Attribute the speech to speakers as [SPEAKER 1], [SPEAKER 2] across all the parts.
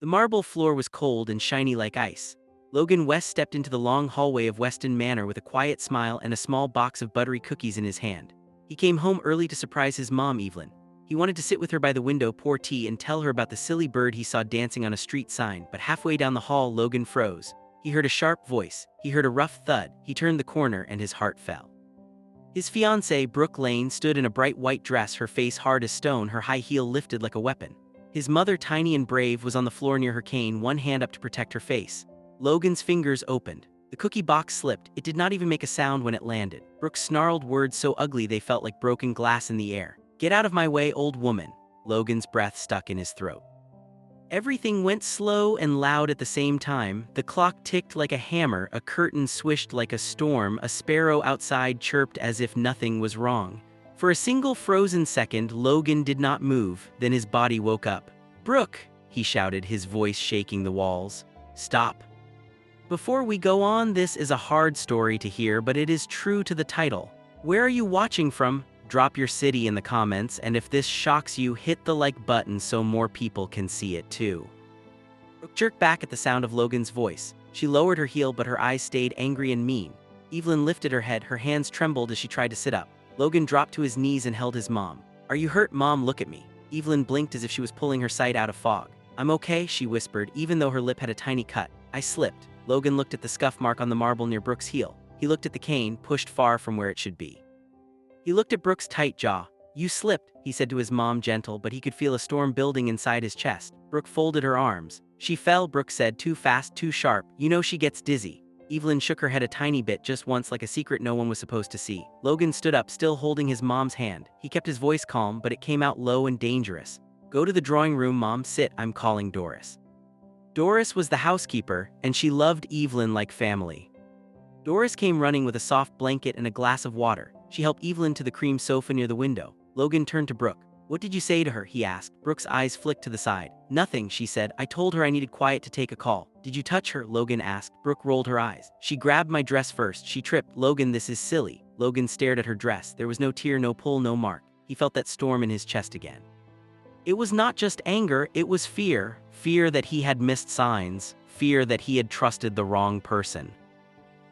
[SPEAKER 1] The marble floor was cold and shiny like ice. Logan West stepped into the long hallway of Weston Manor with a quiet smile and a small box of buttery cookies in his hand. He came home early to surprise his mom, Evelyn. He wanted to sit with her by the window, pour tea, and tell her about the silly bird he saw dancing on a street sign, but halfway down the hall, Logan froze. He heard a sharp voice. He heard a rough thud. He turned the corner and his heart fell. His fiancée, Brooke Lane, stood in a bright white dress, her face hard as stone, her high heel lifted like a weapon. His mother, tiny and brave, was on the floor near her cane, one hand up to protect her face. Logan's fingers opened. The cookie box slipped. It did not even make a sound when it landed. Brooke snarled words so ugly they felt like broken glass in the air. "Get out of my way, old woman." Logan's breath stuck in his throat. Everything went slow and loud at the same time. The clock ticked like a hammer, a curtain swished like a storm, a sparrow outside chirped as if nothing was wrong. For a single frozen second, Logan did not move, then his body woke up. "Brooke," he shouted, his voice shaking the walls. "Stop." Before we go on, this is a hard story to hear, but it is true to the title. Where are you watching from? Drop your city in the comments, and if this shocks you, hit the like button so more people can see it too. Brooke jerked back at the sound of Logan's voice. She lowered her heel, but her eyes stayed angry and mean. Evelyn lifted her head, her hands trembled as she tried to sit up. Logan dropped to his knees and held his mom. "Are you hurt, Mom? Look at me." Evelyn blinked as if she was pulling her sight out of fog. "I'm okay," she whispered, even though her lip had a tiny cut. "I slipped." Logan looked at the scuff mark on the marble near Brooke's heel. He looked at the cane, pushed far from where it should be. He looked at Brooke's tight jaw. "You slipped," he said to his mom, gentle, but he could feel a storm building inside his chest. Brooke folded her arms. "She fell," Brooke said, "too fast, too sharp. You know she gets dizzy." Evelyn shook her head a tiny bit, just once, like a secret no one was supposed to see. Logan stood up, still holding his mom's hand. He kept his voice calm, but it came out low and dangerous. "Go to the drawing room, Mom. Sit. I'm calling Doris." Doris was the housekeeper, and she loved Evelyn like family. Doris came running with a soft blanket and a glass of water. She helped Evelyn to the cream sofa near the window. Logan turned to Brooke. "What did you say to her?" he asked. Brooke's eyes flicked to the side. "Nothing," she said. "I told her I needed quiet to take a call." "Did you touch her?" Logan asked. Brooke rolled her eyes. "She grabbed my dress first. She tripped." "Logan, this is silly." Logan stared at her dress. There was no tear, no pull, no mark. He felt that storm in his chest again. It was not just anger, it was fear. Fear that he had missed signs. Fear that he had trusted the wrong person.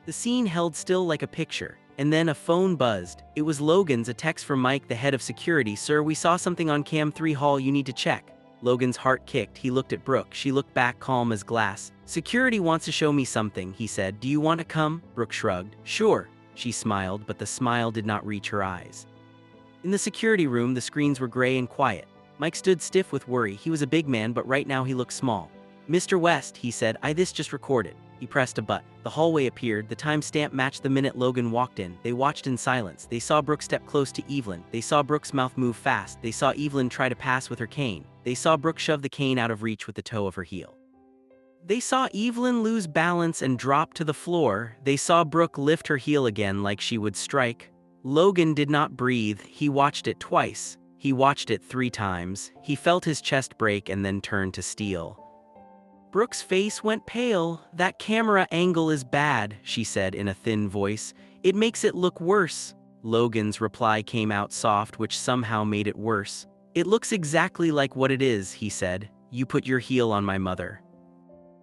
[SPEAKER 1] The scene held still like a picture, and then a phone buzzed. It was Logan's, a text from Mike, the head of security. "Sir, we saw something on Cam 3 Hall you need to check." Logan's heart kicked. He looked at Brooke. She looked back, calm as glass. "Security wants to show me something," he said. "Do you want to come?" Brooke shrugged. "Sure." She smiled, but the smile did not reach her eyes. In the security room, the screens were gray and quiet. Mike stood stiff with worry. He was a big man, but right now he looked small. "Mr. West," he said, "this just recorded." He pressed a button. The hallway appeared. The timestamp matched the minute Logan walked in. They watched in silence. They saw Brooke step close to Evelyn. They saw Brooke's mouth move fast. They saw Evelyn try to pass with her cane. They saw Brooke shove the cane out of reach with the toe of her heel. They saw Evelyn lose balance and drop to the floor. They saw Brooke lift her heel again like she would strike. Logan did not breathe. He watched it twice. He watched it 3 times. He felt his chest break and then turn to steel. Brooke's face went pale. "That camera angle is bad," she said in a thin voice. "It makes it look worse." Logan's reply came out soft, which somehow made it worse. "It looks exactly like what it is," he said. "You put your heel on my mother."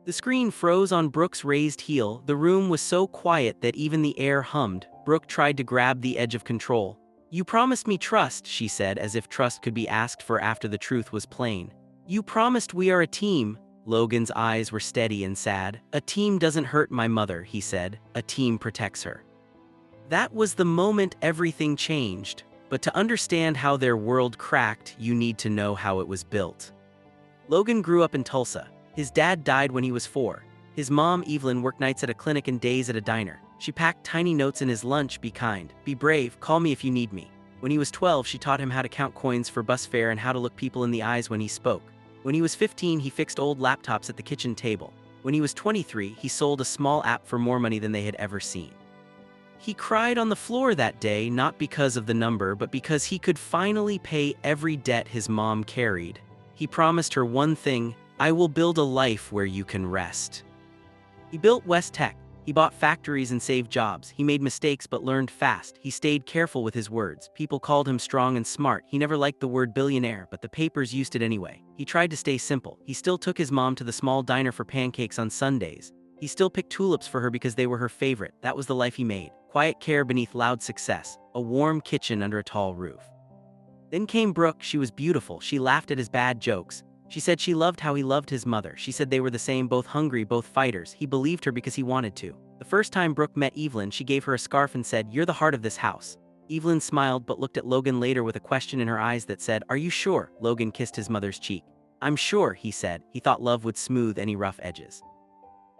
[SPEAKER 1] The screen froze on Brooke's raised heel. The room was so quiet that even the air hummed. Brooke tried to grab the edge of control. "You promised me trust," she said, as if trust could be asked for after the truth was plain. "You promised we are a team." Logan's eyes were steady and sad. "A team doesn't hurt my mother," he said. "A team protects her." That was the moment everything changed. But to understand how their world cracked, you need to know how it was built. Logan grew up in Tulsa. His dad died when he was 4. His mom, Evelyn, worked nights at a clinic and days at a diner. She packed tiny notes in his lunch: "Be kind, be brave, call me if you need me." When he was 12, she taught him how to count coins for bus fare and how to look people in the eyes when he spoke. When he was 15, he fixed old laptops at the kitchen table. When he was 23, he sold a small app for more money than they had ever seen. He cried on the floor that day, not because of the number, but because he could finally pay every debt his mom carried. He promised her one thing: "I will build a life where you can rest." He built West Tech. He bought factories and saved jobs. He made mistakes but learned fast. He stayed careful with his words. People called him strong and smart. He never liked the word billionaire, but the papers used it anyway. He tried to stay simple. He still took his mom to the small diner for pancakes on Sundays. He still picked tulips for her because they were her favorite. That was the life he made. Quiet care beneath loud success. A warm kitchen under a tall roof. Then came Brooke. She was beautiful. She laughed at his bad jokes. She said she loved how he loved his mother. She said they were the same, both hungry, both fighters. He believed her because he wanted to. The first time Brooke met Evelyn, she gave her a scarf and said, "You're the heart of this house." Evelyn smiled but looked at Logan later with a question in her eyes that said, "Are you sure?" Logan kissed his mother's cheek. "I'm sure," he said. He thought love would smooth any rough edges.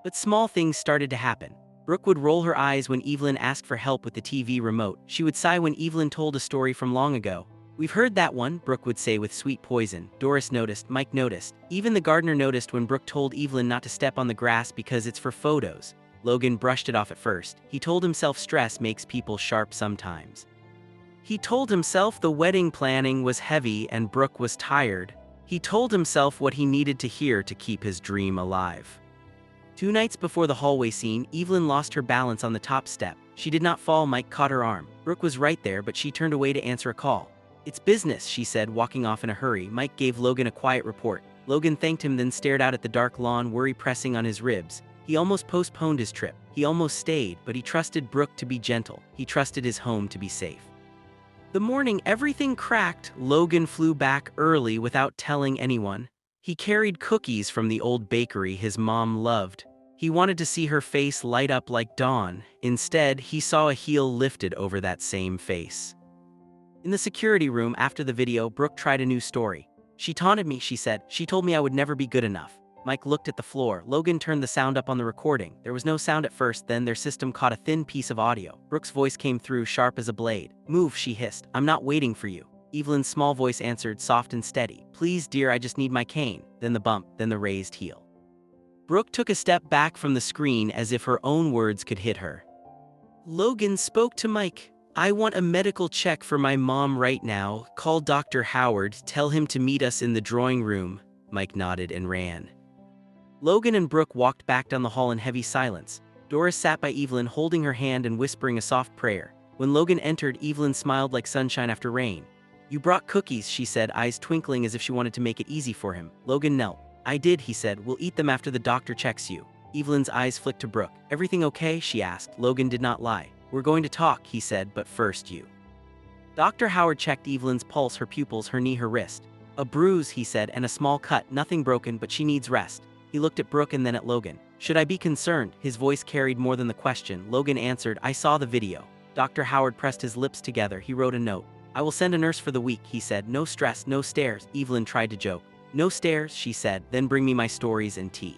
[SPEAKER 1] But small things started to happen. Brooke would roll her eyes when Evelyn asked for help with the TV remote. She would sigh when Evelyn told a story from long ago. "We've heard that one," Brooke would say with sweet poison. Doris noticed, Mike noticed. Even the gardener noticed when Brooke told Evelyn not to step on the grass because it's for photos. Logan brushed it off at first. He told himself stress makes people sharp sometimes. He told himself the wedding planning was heavy and Brooke was tired. He told himself what he needed to hear to keep his dream alive. 2 nights before the hallway scene, Evelyn lost her balance on the top step. She did not fall. Mike caught her arm. Brooke was right there, but she turned away to answer a call. "It's business," she said, walking off in a hurry. Mike gave Logan a quiet report. Logan thanked him, then stared out at the dark lawn, worry pressing on his ribs. He almost postponed his trip. He almost stayed, but he trusted Brooke to be gentle. He trusted his home to be safe. The morning everything cracked, Logan flew back early without telling anyone. He carried cookies from the old bakery his mom loved. He wanted to see her face light up like dawn. Instead, he saw a heel lifted over that same face. In the security room after the video, Brooke tried a new story. "She taunted me," she said. "She told me I would never be good enough." Mike looked at the floor. Logan turned the sound up on the recording. There was no sound at first, then their system caught a thin piece of audio. Brooke's voice came through, sharp as a blade. "Move," she hissed. "I'm not waiting for you." Evelyn's small voice answered, soft and steady. "Please, dear, I just need my cane." Then the bump, then the raised heel. Brooke took a step back from the screen as if her own words could hit her. Logan spoke to Mike. "I want a medical check for my mom right now. Call Dr. Howard, tell him to meet us in the drawing room." Mike nodded and ran. Logan and Brooke walked back down the hall in heavy silence. Doris sat by Evelyn, holding her hand and whispering a soft prayer. When Logan entered, Evelyn smiled like sunshine after rain. "You brought cookies," she said, eyes twinkling as if she wanted to make it easy for him. Logan knelt. "I did," he said. "We'll eat them after the doctor checks you." Evelyn's eyes flicked to Brooke. "Everything okay?" she asked. Logan did not lie. "We're going to talk," he said, "but first you." Dr. Howard checked Evelyn's pulse, her pupils, her knee, her wrist. "A bruise," he said, "and a small cut, nothing broken, but she needs rest." He looked at Brooke and then at Logan. "Should I be concerned?" His voice carried more than the question. Logan answered, "I saw the video." Dr. Howard pressed his lips together. He wrote a note. "I will send a nurse for the week," he said. "No stress, no stairs." Evelyn tried to joke. "No stairs," she said, "then bring me my stories and tea."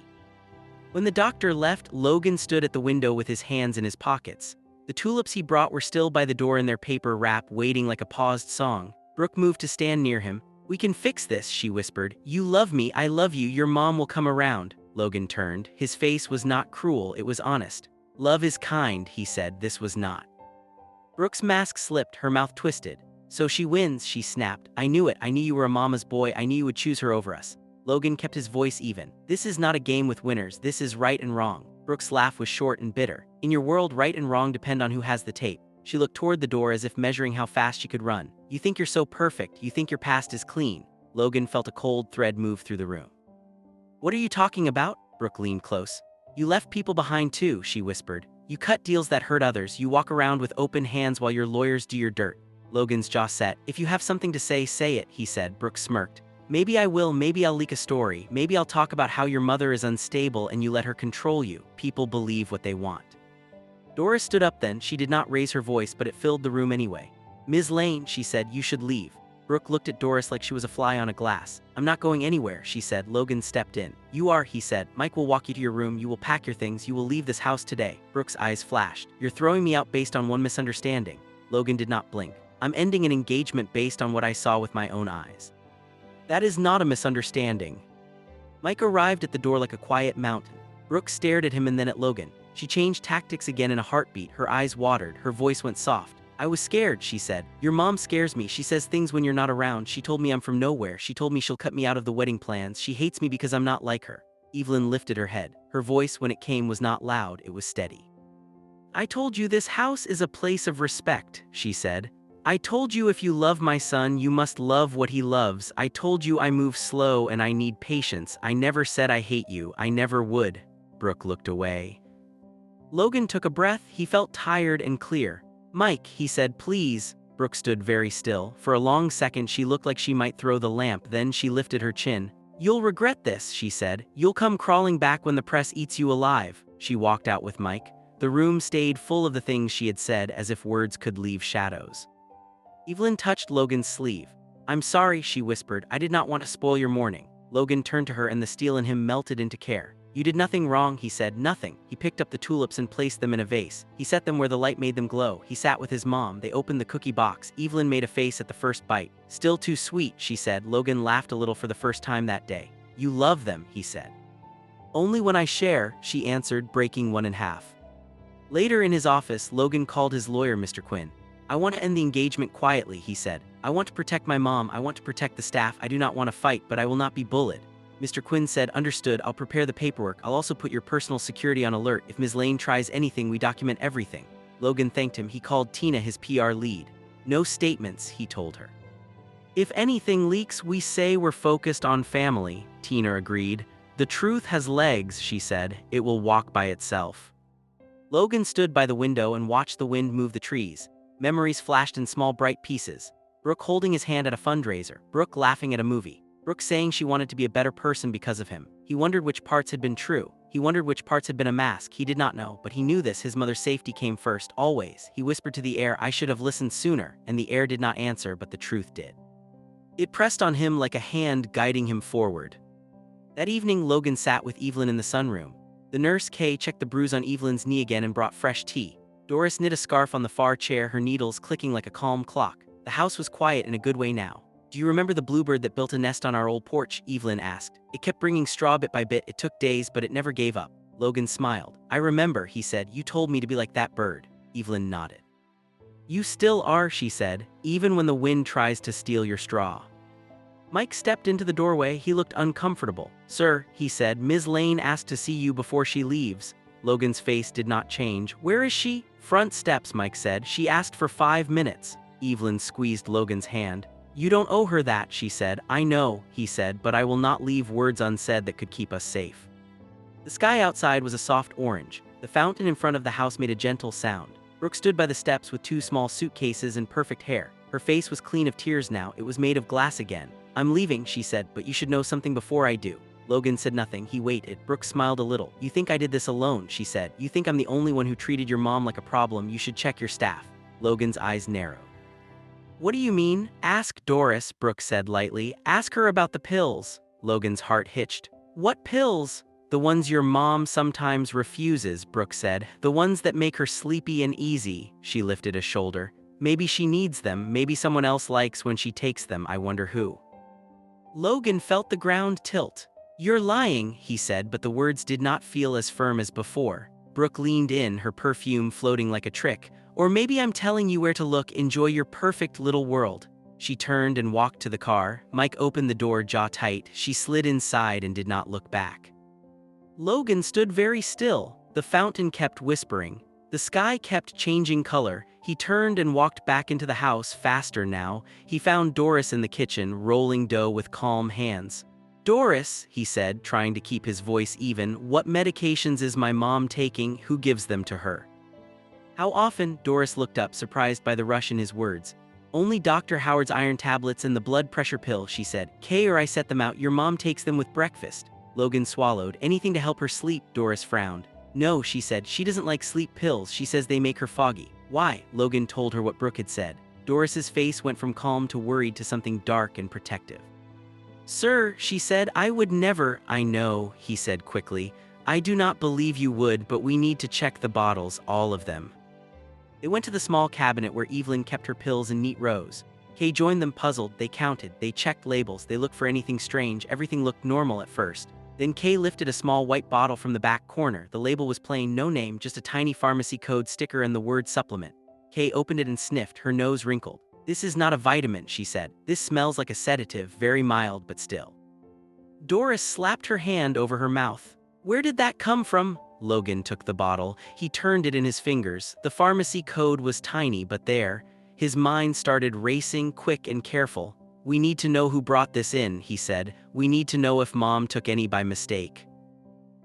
[SPEAKER 1] When the doctor left, Logan stood at the window with his hands in his pockets. The tulips he brought were still by the door in their paper wrap, waiting like a paused song. Brooke moved to stand near him. "We can fix this," she whispered. "You love me, I love you, your mom will come around." Logan turned. His face was not cruel, it was honest. "Love is kind," he said. This was not. Brooke's mask slipped, her mouth twisted. "So she wins," she snapped. "I knew it. I knew you were a mama's boy. I knew you would choose her over us." Logan kept his voice even. "This is not a game with winners. This is right and wrong." Brooke's laugh was short and bitter. "In your world, right and wrong depend on who has the tape." She looked toward the door as if measuring how fast she could run. "You think you're so perfect. You think your past is clean." Logan felt a cold thread move through the room. "What are you talking about?" Brooke leaned close. "You left people behind too," she whispered. "You cut deals that hurt others. You walk around with open hands while your lawyers do your dirt." Logan's jaw set. "If you have something to say it," he said. Brooke smirked. "Maybe I will, maybe I'll leak a story. Maybe I'll talk about how your mother is unstable and you let her control you. People believe what they want." Doris stood up then. She did not raise her voice, but it filled the room anyway. "Ms. Lane," she said, "you should leave." Brooke looked at Doris like she was a fly on a glass. "I'm not going anywhere," she said. Logan stepped in. "You are," he said. "Mike will walk you to your room. You will pack your things. You will leave this house today." Brooke's eyes flashed. "You're throwing me out based on one misunderstanding." Logan did not blink. "I'm ending an engagement based on what I saw with my own eyes." "That is not a misunderstanding." Mike arrived at the door like a quiet mountain. Brooke stared at him and then at Logan. She changed tactics again in a heartbeat. Her eyes watered. Her voice went soft. "I was scared," she said. "Your mom scares me. She says things when you're not around. She told me I'm from nowhere. She told me she'll cut me out of the wedding plans. She hates me because I'm not like her." Evelyn lifted her head. Her voice, when it came, was not loud. It was steady. "I told you this house is a place of respect," she said. "I told you if you love my son, you must love what he loves. I told you I move slow and I need patience. I never said I hate you. I never would." Brooke looked away. Logan took a breath. He felt tired and clear. "Mike," he said, "please." Brooke stood very still. For a long second she looked like she might throw the lamp, then she lifted her chin. "You'll regret this," she said. "You'll come crawling back when the press eats you alive." She walked out with Mike. The room stayed full of the things she had said, as if words could leave shadows. Evelyn touched Logan's sleeve. "I'm sorry," she whispered. "I did not want to spoil your morning." Logan turned to her and the steel in him melted into care. "You did nothing wrong," he said. "Nothing." He picked up the tulips and placed them in a vase. He set them where the light made them glow. He sat with his mom. They opened the cookie box. Evelyn made a face at the first bite. "Still too sweet," she said. Logan laughed a little for the first time that day. "You love them," he said. "Only when I share," she answered, breaking one in half. Later in his office, Logan called his lawyer, Mr. Quinn. "I want to end the engagement quietly," he said. "I want to protect my mom. I want to protect the staff. I do not want to fight, but I will not be bullied." Mr. Quinn said, "Understood. I'll prepare the paperwork. I'll also put your personal security on alert. If Ms. Lane tries anything, we document everything." Logan thanked him. He called Tina his PR lead. "No statements," he told her. "If anything leaks, we say we're focused on family," Tina agreed. "The truth has legs," she said. "It will walk by itself." Logan stood by the window and watched the wind move the trees. Memories flashed in small bright pieces. Brooke holding his hand at a fundraiser. Brooke laughing at a movie. Brooke saying she wanted to be a better person because of him. He wondered which parts had been true. He wondered which parts had been a mask. He did not know, but he knew this. His mother's safety came first, always. He whispered to the air, "I should have listened sooner," and the air did not answer, but the truth did. It pressed on him like a hand guiding him forward. That evening, Logan sat with Evelyn in the sunroom. The nurse, Kay, checked the bruise on Evelyn's knee again and brought fresh tea. Doris knit a scarf on the far chair, her needles clicking like a calm clock. The house was quiet in a good way now. "Do you remember the bluebird that built a nest on our old porch?" Evelyn asked. "It kept bringing straw bit by bit. It took days, but it never gave up." Logan smiled. "I remember," he said. "You told me to be like that bird." Evelyn nodded. "You still are," she said, "even when the wind tries to steal your straw." Mike stepped into the doorway. He looked uncomfortable. "Sir," he said, "Ms. Lane asked to see you before she leaves." Logan's face did not change. "Where is she?" "Front steps," Mike said. "She asked for 5 minutes." Evelyn squeezed Logan's hand. "You don't owe her that," she said. "I know," he said, "but I will not leave words unsaid that could keep us safe." The sky outside was a soft orange. The fountain in front of the house made a gentle sound. Brooke stood by the steps with 2 small suitcases and perfect hair. Her face was clean of tears now. It was made of glass again. "I'm leaving," she said, "but you should know something before I do." Logan said nothing. He waited. Brooke smiled a little. "You think I did this alone," she said. "You think I'm the only one who treated your mom like a problem. You should check your staff." Logan's eyes narrowed. "What do you mean?" "Ask Doris," Brooke said lightly. "Ask her about the pills." Logan's heart hitched. "What pills?" "The ones your mom sometimes refuses," Brooke said. "The ones that make her sleepy and easy." She lifted a shoulder. "Maybe she needs them. Maybe someone else likes when she takes them. I wonder who." Logan felt the ground tilt. "You're lying," he said, but the words did not feel as firm as before. Brooke leaned in, her perfume floating like a trick. "Or maybe I'm telling you where to look. Enjoy your perfect little world." She turned and walked to the car. Mike opened the door, jaw tight. She slid inside and did not look back. Logan stood very still. The fountain kept whispering. The sky kept changing color. He turned and walked back into the house, faster now. He found Doris in the kitchen, rolling dough with calm hands. "Doris," he said, trying to keep his voice even, "what medications is my mom taking? Who gives them to her?" "How often?" Doris looked up, surprised by the rush in his words. "Only Dr. Howard's iron tablets and the blood pressure pill," she said. "Kay or I set them out. Your mom takes them with breakfast." Logan swallowed. "Anything to help her sleep?" Doris frowned. "No," she said. "She doesn't like sleep pills. She says they make her foggy." "Why?" Logan told her what Brooke had said. Doris's face went from calm to worried to something dark and protective. "Sir," she said, "I would never—" "I know," he said quickly. "I do not believe you would, but we need to check the bottles, all of them." They went to the small cabinet where Evelyn kept her pills in neat rows. Kay joined them, puzzled. They counted, they checked labels, they looked for anything strange. Everything looked normal at first. Then Kay lifted a small white bottle from the back corner. The label was plain, no name, just a tiny pharmacy code sticker and the word supplement. Kay opened it and sniffed, her nose wrinkled. "This is not a vitamin," she said. "This smells like a sedative, very mild but still." Doris slapped her hand over her mouth. "Where did that come from?" Logan took the bottle. He turned it in his fingers. The pharmacy code was tiny, but there. His mind started racing, quick and careful. "We need to know who brought this in," he said. "We need to know if Mom took any by mistake."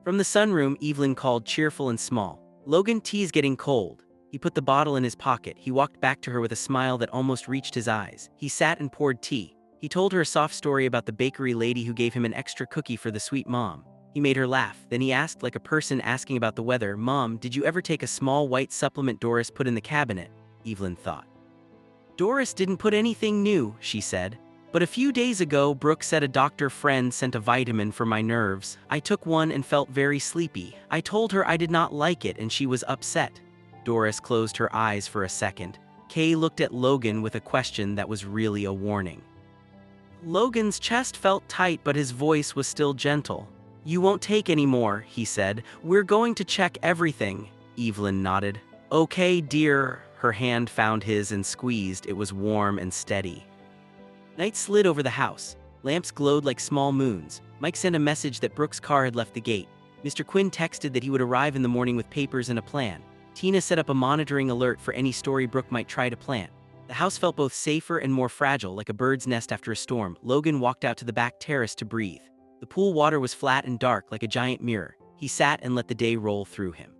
[SPEAKER 1] From the sunroom, Evelyn called, cheerful and small. "Logan, tea's getting cold." He put the bottle in his pocket. He walked back to her with a smile that almost reached his eyes. He sat and poured tea. He told her a soft story about the bakery lady who gave him an extra cookie for the sweet mom. He made her laugh. Then he asked, like a person asking about the weather, "Mom, did you ever take a small white supplement Doris put in the cabinet?" Evelyn thought. "Doris didn't put anything new," she said. "But a few days ago, Brooke said a doctor friend sent a vitamin for my nerves. I took one and felt very sleepy. I told her I did not like it and she was upset." Doris closed her eyes for a second. Kay looked at Logan with a question that was really a warning. Logan's chest felt tight, but his voice was still gentle. "You won't take any more," he said. "We're going to check everything." Evelyn nodded. "Okay, dear." Her hand found his and squeezed. It was warm and steady. Night slid over the house. Lamps glowed like small moons. Mike sent a message that Brooke's car had left the gate. Mr. Quinn texted that he would arrive in the morning with papers and a plan. Tina set up a monitoring alert for any story Brooke might try to plant. The house felt both safer and more fragile, like a bird's nest after a storm. Logan walked out to the back terrace to breathe. The pool water was flat and dark, like a giant mirror. He sat and let the day roll through him.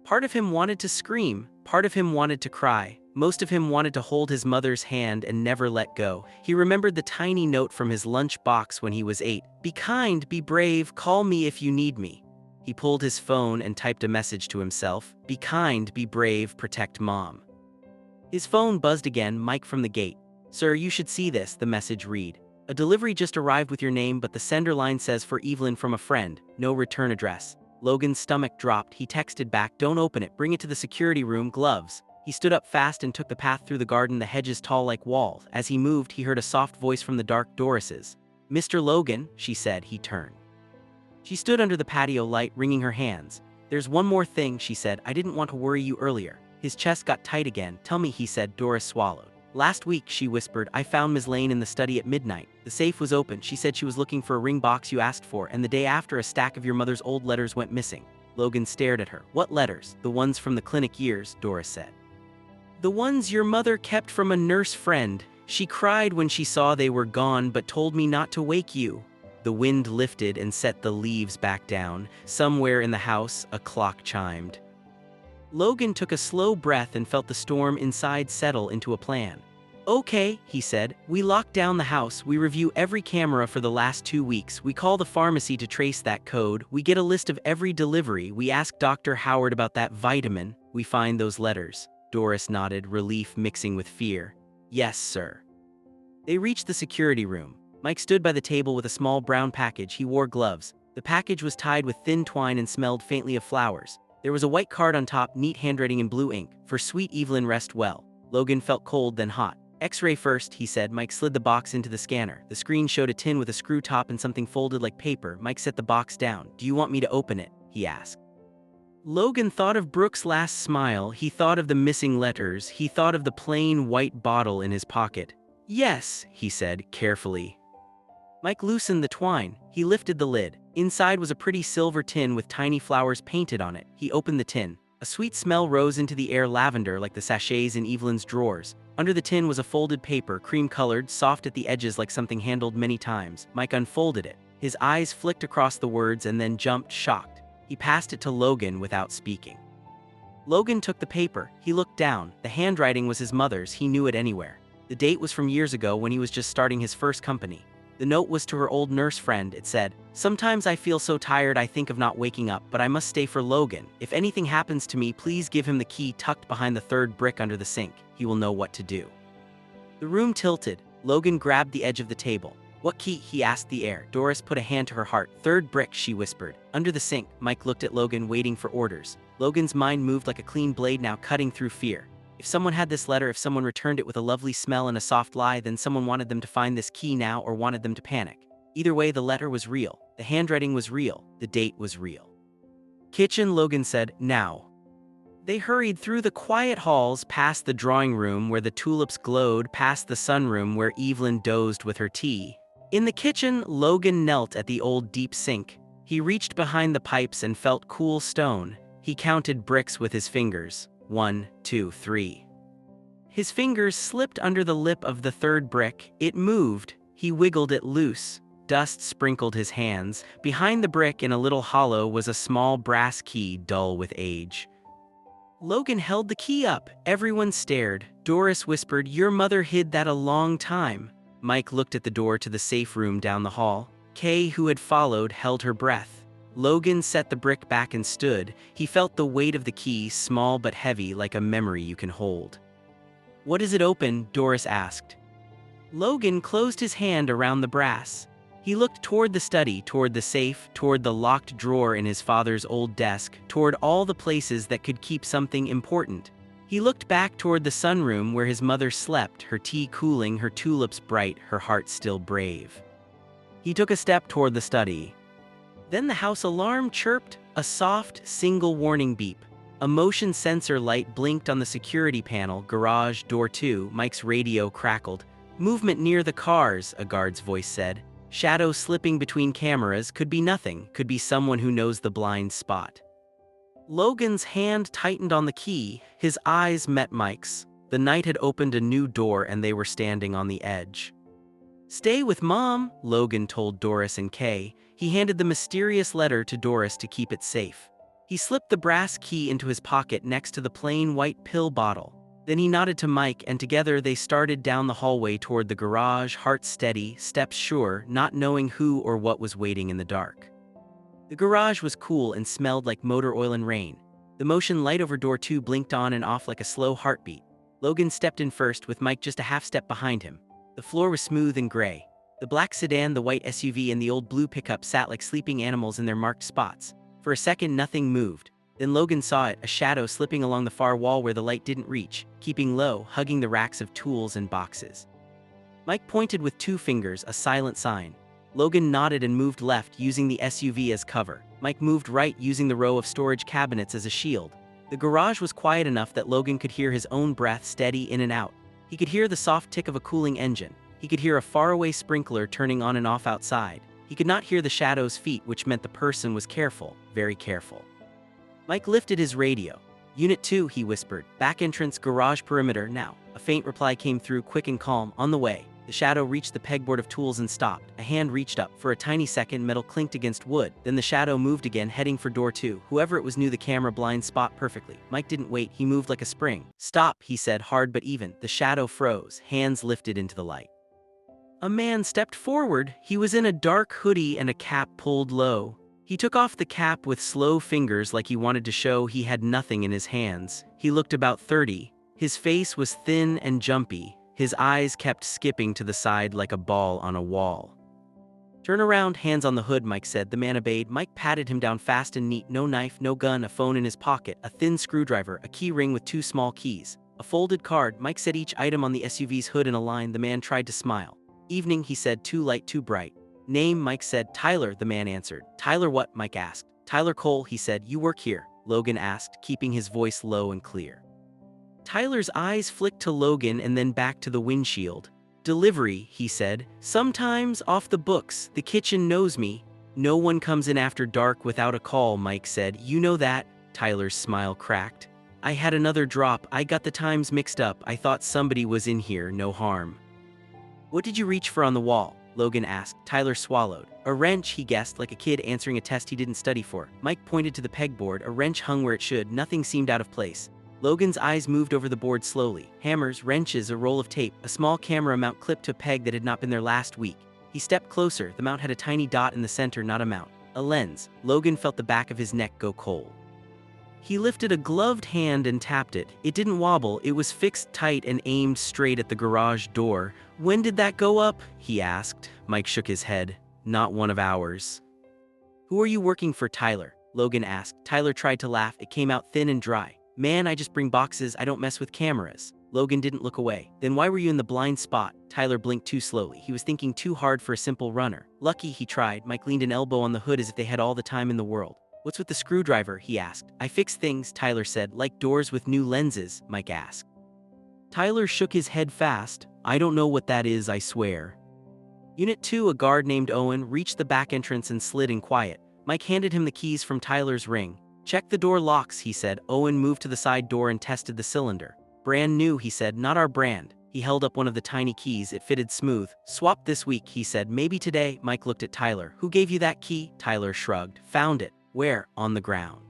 [SPEAKER 1] Part of him wanted to scream, part of him wanted to cry. Most of him wanted to hold his mother's hand and never let go. He remembered the tiny note from his lunch box when he was 8. "Be kind, be brave, call me if you need me." He pulled his phone and typed a message to himself. "Be kind, be brave, protect Mom." His phone buzzed again. Mike from the gate. "Sir, you should see this," the message read. "A delivery just arrived with your name, but the sender line says for Evelyn from a friend. No return address." Logan's stomach dropped. He texted back, "Don't open it, bring it to the security room, gloves." He stood up fast and took the path through the garden, the hedges tall like walls. As he moved, he heard a soft voice from the dark. "Doris's." "Mr. Logan," she said. He turned. She stood under the patio light, wringing her hands. "There's one more thing," she said. "I didn't want to worry you earlier." His chest got tight again. "Tell me," he said. Doris swallowed. "Last week," she whispered, "I found Ms. Lane in the study at midnight. The safe was open. She said she was looking for a ring box you asked for, and the day after, a stack of your mother's old letters went missing." Logan stared at her. "What letters?" "The ones from the clinic years," Doris said. "The ones your mother kept from a nurse friend. She cried when she saw they were gone, but told me not to wake you." The wind lifted and set the leaves back down. Somewhere in the house, a clock chimed. Logan took a slow breath and felt the storm inside settle into a plan. "Okay," he said. "We lock down the house. We review every camera for the last 2 weeks. We call the pharmacy to trace that code. We get a list of every delivery. We ask Dr. Howard about that vitamin. We find those letters." Doris nodded, relief mixing with fear. "Yes, sir." They reached the security room. Mike stood by the table with a small brown package. He wore gloves. The package was tied with thin twine and smelled faintly of flowers. There was a white card on top, neat handwriting in blue ink. "For sweet Evelyn, rest well." Logan felt cold, then hot. "X-ray first," he said. Mike slid the box into the scanner. The screen showed a tin with a screw top and something folded like paper. Mike set the box down. "Do you want me to open it?" he asked. Logan thought of Brooke's last smile. He thought of the missing letters. He thought of the plain white bottle in his pocket. "Yes," he said, carefully. Mike loosened the twine. He lifted the lid. Inside was a pretty silver tin with tiny flowers painted on it. He opened the tin. A sweet smell rose into the air, lavender like the sachets in Evelyn's drawers. Under the tin was a folded paper, cream-colored, soft at the edges like something handled many times. Mike unfolded it. His eyes flicked across the words and then jumped, shocked. He passed it to Logan without speaking. Logan took the paper. He looked down. The handwriting was his mother's. He knew it anywhere. The date was from years ago when he was just starting his first company. The note was to her old nurse friend. It said, "Sometimes I feel so tired I think of not waking up, but I must stay for Logan. If anything happens to me, please give him the key tucked behind the third brick under the sink. He will know what to do." The room tilted. Logan grabbed the edge of the table. "What key?" he asked the air. Doris put a hand to her heart. "Third brick," she whispered. "Under the sink." Mike looked at Logan, waiting for orders. Logan's mind moved like a clean blade now, cutting through fear. If someone had this letter, if someone returned it with a lovely smell and a soft lie, then someone wanted them to find this key now or wanted them to panic. Either way, the letter was real. The handwriting was real. The date was real. "Kitchen," Logan said. "Now." They hurried through the quiet halls, past the drawing room where the tulips glowed, past the sunroom where Evelyn dozed with her tea. In the kitchen, Logan knelt at the old deep sink. He reached behind the pipes and felt cool stone. He counted bricks with his fingers. 1, 2, 3. His fingers slipped under the lip of the third brick. It moved. He wiggled it loose. Dust sprinkled his hands. Behind the brick in a little hollow was a small brass key, dull with age. Logan held the key up. Everyone stared. Doris whispered, "Your mother hid that a long time." Mike looked at the door to the safe room down the hall. Kay, who had followed, held her breath. Logan set the brick back and stood. He felt the weight of the key, small but heavy, like a memory you can hold. "What does it open?" Doris asked. Logan closed his hand around the brass. He looked toward the study, toward the safe, toward the locked drawer in his father's old desk, toward all the places that could keep something important. He looked back toward the sunroom where his mother slept, her tea cooling, her tulips bright, her heart still brave. He took a step toward the study. Then the house alarm chirped, a soft, single warning beep. A motion sensor light blinked on the security panel. "Garage, door 2, Mike's radio crackled. "Movement near the cars," a guard's voice said. "Shadow slipping between cameras, could be nothing, could be someone who knows the blind spot." Logan's hand tightened on the key. His eyes met Mike's. The night had opened a new door and they were standing on the edge. "Stay with Mom," Logan told Doris and Kay. He handed the mysterious letter to Doris to keep it safe. He slipped the brass key into his pocket next to the plain white pill bottle. Then he nodded to Mike, and together they started down the hallway toward the garage, hearts steady, steps sure, not knowing who or what was waiting in the dark. The garage was cool and smelled like motor oil and rain. The motion light over door 2 blinked on and off like a slow heartbeat. Logan stepped in first, with Mike just a half step behind him. The floor was smooth and gray. The black sedan, the white SUV, and the old blue pickup sat like sleeping animals in their marked spots. For a second, nothing moved. Then Logan saw it, a shadow slipping along the far wall where the light didn't reach, keeping low, hugging the racks of tools and boxes. Mike pointed with 2 fingers, a silent sign. Logan nodded and moved left, using the SUV as cover. Mike moved right, using the row of storage cabinets as a shield. The garage was quiet enough that Logan could hear his own breath steady in and out. He could hear the soft tick of a cooling engine. He could hear a faraway sprinkler turning on and off outside. He could not hear the shadow's feet, which meant the person was careful, very careful. Mike lifted his radio. "Unit 2, he whispered. "Back entrance, garage perimeter, now." A faint reply came through, quick and calm. "On the way." The shadow reached the pegboard of tools and stopped. A hand reached up. For a tiny second, metal clinked against wood. Then the shadow moved again, heading for door 2. Whoever it was knew the camera blind spot perfectly. Mike didn't wait. He moved like a spring. "Stop," he said, hard but even. The shadow froze. Hands lifted into the light. A man stepped forward. He was in a dark hoodie and a cap pulled low. He took off the cap with slow fingers, like he wanted to show he had nothing in his hands. He looked about 30. His face was thin and jumpy. His eyes kept skipping to the side like a ball on a wall. "Turn around, hands on the hood," Mike said. The man obeyed. Mike patted him down fast and neat. No knife, no gun, a phone in his pocket, a thin screwdriver, a key ring with 2 small keys, a folded card. Mike set each item on the SUV's hood in a line. The man tried to smile. "Evening," he said. "Too light, too bright." "Name," Mike said. "Tyler," the man answered. "Tyler what?" Mike asked. "Tyler Cole," he said. "You work here?" Logan asked, keeping his voice low and clear. Tyler's eyes flicked to Logan and then back to the windshield. "Delivery," he said. "Sometimes off the books. The kitchen knows me. No one comes in after dark without a call," Mike said. "You know that?" Tyler's smile cracked. "I had another drop. I got the times mixed up. I thought somebody was in here. No harm." "What did you reach for on the wall?" Logan asked. Tyler swallowed. "A wrench," he guessed, like a kid answering a test he didn't study for. Mike pointed to the pegboard. A wrench hung where it should. Nothing seemed out of place. Logan's eyes moved over the board slowly. Hammers, wrenches, a roll of tape, a small camera mount clipped to a peg that had not been there last week. He stepped closer. The mount had a tiny dot in the center, not a mount. A lens. Logan felt the back of his neck go cold. He lifted a gloved hand and tapped it. It didn't wobble. It was fixed tight and aimed straight at the garage door. "When did that go up?" he asked. Mike shook his head. "Not one of ours." "Who are you working for, Tyler?" Logan asked. Tyler tried to laugh. It came out thin and dry. "Man, I just bring boxes. I don't mess with cameras." Logan didn't look away. "Then why were you in the blind spot?" Tyler blinked too slowly. He was thinking too hard for a simple runner. "Lucky," he tried. Mike leaned an elbow on the hood as if they had all the time in the world. "What's with the screwdriver?" he asked. "I fix things," Tyler said. "Like doors with new lenses?" Mike asked. Tyler shook his head fast. "I don't know what that is, I swear." Unit 2, a guard named Owen, reached the back entrance and slid in quiet. Mike handed him the keys from Tyler's ring. "Check the door locks," he said. Owen moved to the side door and tested the cylinder. "Brand new," he said. "Not our brand." He held up one of the tiny keys. It fitted smooth. "Swap this week," he said. "Maybe today." Mike looked at Tyler. "Who gave you that key?" Tyler shrugged. "Found it." "Where?" "On the ground."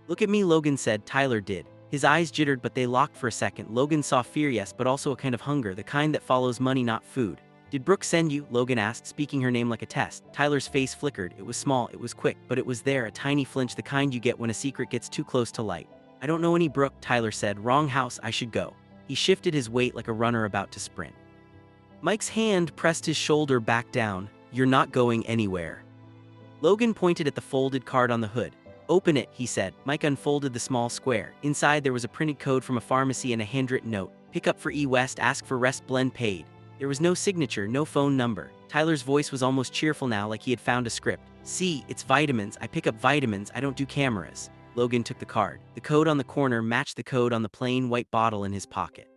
[SPEAKER 1] "Look at me," Logan said. Tyler did. His eyes jittered, but they locked for a second. Logan saw fear, yes, but also a kind of hunger, the kind that follows money, not food. "Did Brooke send you?" Logan asked, speaking her name like a test. Tyler's face flickered. It was small, it was quick, but it was there, a tiny flinch, the kind you get when a secret gets too close to light. "I don't know any Brooke," Tyler said. "Wrong house, I should go." He shifted his weight like a runner about to sprint. Mike's hand pressed his shoulder back down. "You're not going anywhere." Logan pointed at the folded card on the hood. "Open it," he said. Mike unfolded the small square. Inside there was a printed code from a pharmacy and a handwritten note. "Pick up for E West, ask for rest blend paid." There was no signature, no phone number. Tyler's voice was almost cheerful now, like he had found a script. "See, it's vitamins. I pick up vitamins. I don't do cameras." Logan took the card. The code on the corner matched the code on the plain white bottle in his pocket.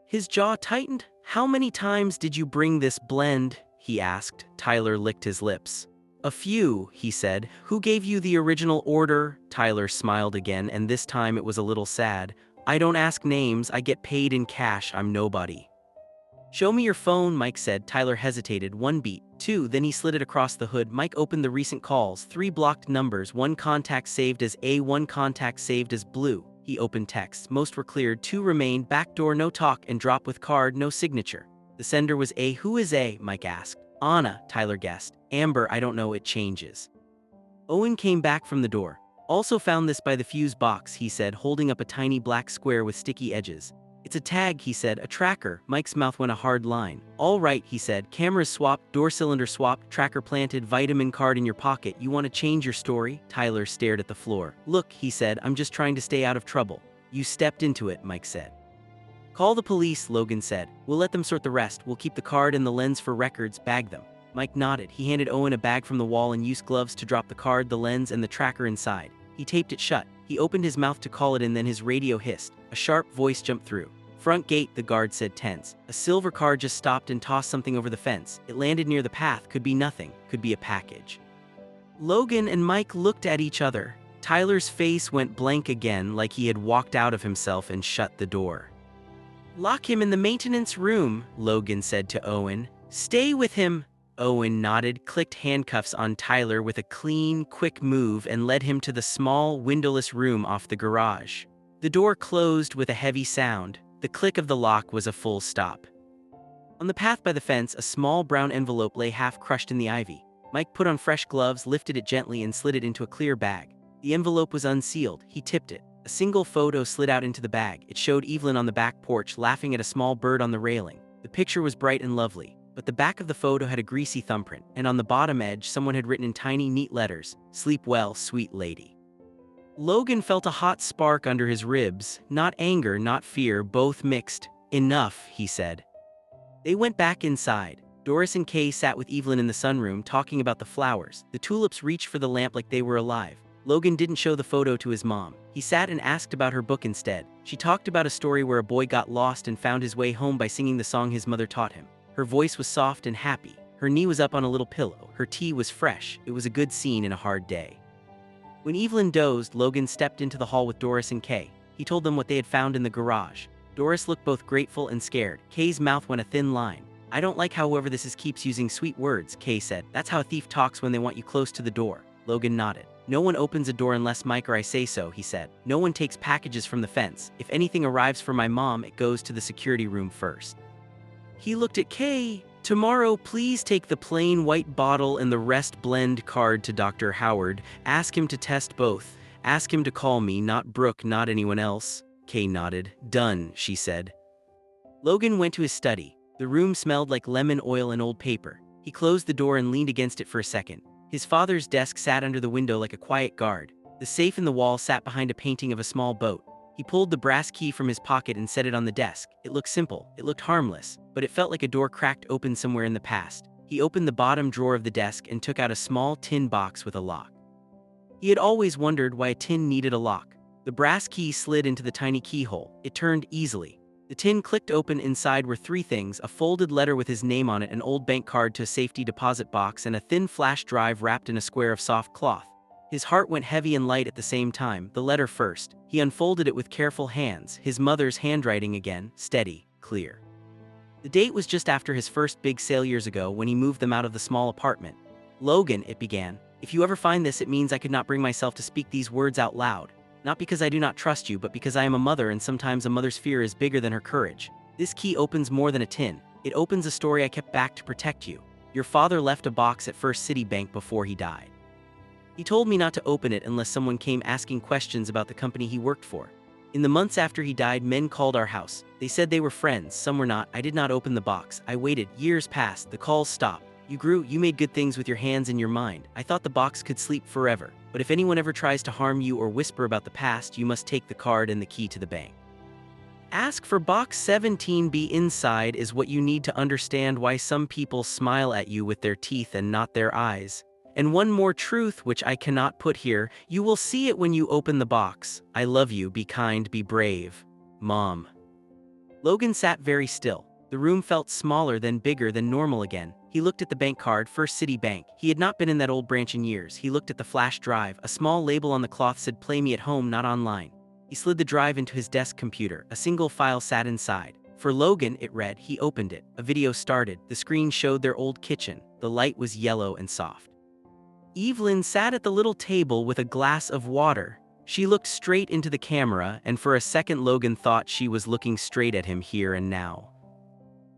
[SPEAKER 1] His jaw tightened. "How many times did you bring this blend?" he asked. Tyler licked his lips. "A few," he said. "Who gave you the original order?" Tyler smiled again, and this time it was a little sad. "I don't ask names. I get paid in cash. I'm nobody." "Show me your phone," Mike said. Tyler hesitated. "One beat, two," then he slid it across the hood. Mike opened the recent calls. 3 blocked numbers, 1 contact saved as A, 1 contact saved as blue. He opened texts. Most were cleared, 2 remained. Backdoor, no talk, and drop with card, no signature. The sender was A. "Who is A?" Mike asked. "Anna," Tyler guessed. "Amber, I don't know, it changes." Owen came back from the door. "Also found this by the fuse box," he said, holding up a tiny black square with sticky edges. "It's a tag," he said, "a tracker." Mike's mouth went a hard line. "All right," he said. "Cameras swapped, door cylinder swapped, tracker planted, vitamin card in your pocket. You want to change your story?" Tyler stared at the floor. "Look," he said, "I'm just trying to stay out of trouble." "You stepped into it," Mike said. "Call the police," Logan said. "We'll let them sort the rest. We'll keep the card and the lens for records. Bag them." Mike nodded. He handed Owen a bag from the wall and used gloves to drop the card, the lens, and the tracker inside. He taped it shut. He opened his mouth to call it in, then his radio hissed. A sharp voice jumped through. "Front gate," the guard said, tense. A silver car just stopped and tossed something over the fence. It landed near the path. Could be nothing. Could be a package. Logan and Mike looked at each other. Tyler's face went blank again, like he had walked out of himself and shut the door. "Lock him in the maintenance room," Logan said to Owen. "Stay with him." Owen nodded, clicked handcuffs on Tyler with a clean, quick move, and led him to the small, windowless room off the garage. The door closed with a heavy sound. The click of the lock was a full stop. On the path by the fence, a small brown envelope lay half crushed in the ivy. Mike put on fresh gloves, lifted it gently, and slid it into a clear bag. The envelope was unsealed. He tipped it. A single photo slid out into the bag. It showed Evelyn on the back porch, laughing at a small bird on the railing. The picture was bright and lovely, but the back of the photo had a greasy thumbprint, and on the bottom edge, someone had written in tiny, neat letters, "Sleep well, sweet lady." Logan felt a hot spark under his ribs. Not anger, not fear, both mixed. "Enough," he said. They went back inside. Doris and Kay sat with Evelyn in the sunroom, talking about the flowers. The tulips reached for the lamp like they were alive. Logan didn't show the photo to his mom. He sat and asked about her book instead. She talked about a story where a boy got lost and found his way home by singing the song his mother taught him. Her voice was soft and happy. Her knee was up on a little pillow. Her tea was fresh. It was a good scene in a hard day. When Evelyn dozed, Logan stepped into the hall with Doris and Kay. He told them what they had found in the garage. Doris looked both grateful and scared. Kay's mouth went a thin line. "I don't like how whoever this is keeps using sweet words," Kay said. "That's how a thief talks when they want you close to the door." Logan nodded. "No one opens a door unless Mike or I say so," he said. "No one takes packages from the fence. If anything arrives for my mom, it goes to the security room first." He looked at Kay. "Tomorrow, please take the plain white bottle and the rest blend card to Dr. Howard. Ask him to test both. Ask him to call me, not Brooke, not anyone else." Kay nodded. "Done," she said. Logan went to his study. The room smelled like lemon oil and old paper. He closed the door and leaned against it for a second. His father's desk sat under the window like a quiet guard. The safe in the wall sat behind a painting of a small boat. He pulled the brass key from his pocket and set it on the desk. It looked simple, it looked harmless, but it felt like a door cracked open somewhere in the past. He opened the bottom drawer of the desk and took out a small tin box with a lock. He had always wondered why a tin needed a lock. The brass key slid into the tiny keyhole. It turned easily. The tin clicked open. Inside were three things: a folded letter with his name on it, an old bank card to a safety deposit box, and a thin flash drive wrapped in a square of soft cloth. His heart went heavy and light at the same time. The letter first. He unfolded it with careful hands, his mother's handwriting again, steady, clear. The date was just after his first big sale years ago, when he moved them out of the small apartment. "Logan," it began, "if you ever find this, it means I could not bring myself to speak these words out loud. Not because I do not trust you, but because I am a mother, and sometimes a mother's fear is bigger than her courage. This key opens more than a tin. It opens a story I kept back to protect you. Your father left a box at First City Bank before he died. He told me not to open it unless someone came asking questions about the company he worked for. In the months after he died, men called our house. They said they were friends, some were not. I did not open the box. I waited. Years passed. The calls stopped. You grew, you made good things with your hands and your mind. I thought the box could sleep forever. But if anyone ever tries to harm you or whisper about the past, you must take the card and the key to the bank. Ask for box 17B. Inside is what you need to understand why some people smile at you with their teeth and not their eyes. And one more truth which I cannot put here, you will see it when you open the box. I love you, be kind, be brave. Mom." Logan sat very still. The room felt smaller, then bigger, than normal again. He looked at the bank card, First City Bank. He had not been in that old branch in years. He looked at the flash drive. A small label on the cloth said, "Play me at home, not online." He slid the drive into his desk computer. A single file sat inside. For Logan, it read. He opened it. A video started. The screen showed their old kitchen. The light was yellow and soft. Evelyn sat at the little table with a glass of water. She looked straight into the camera, and for a second Logan thought she was looking straight at him here and now.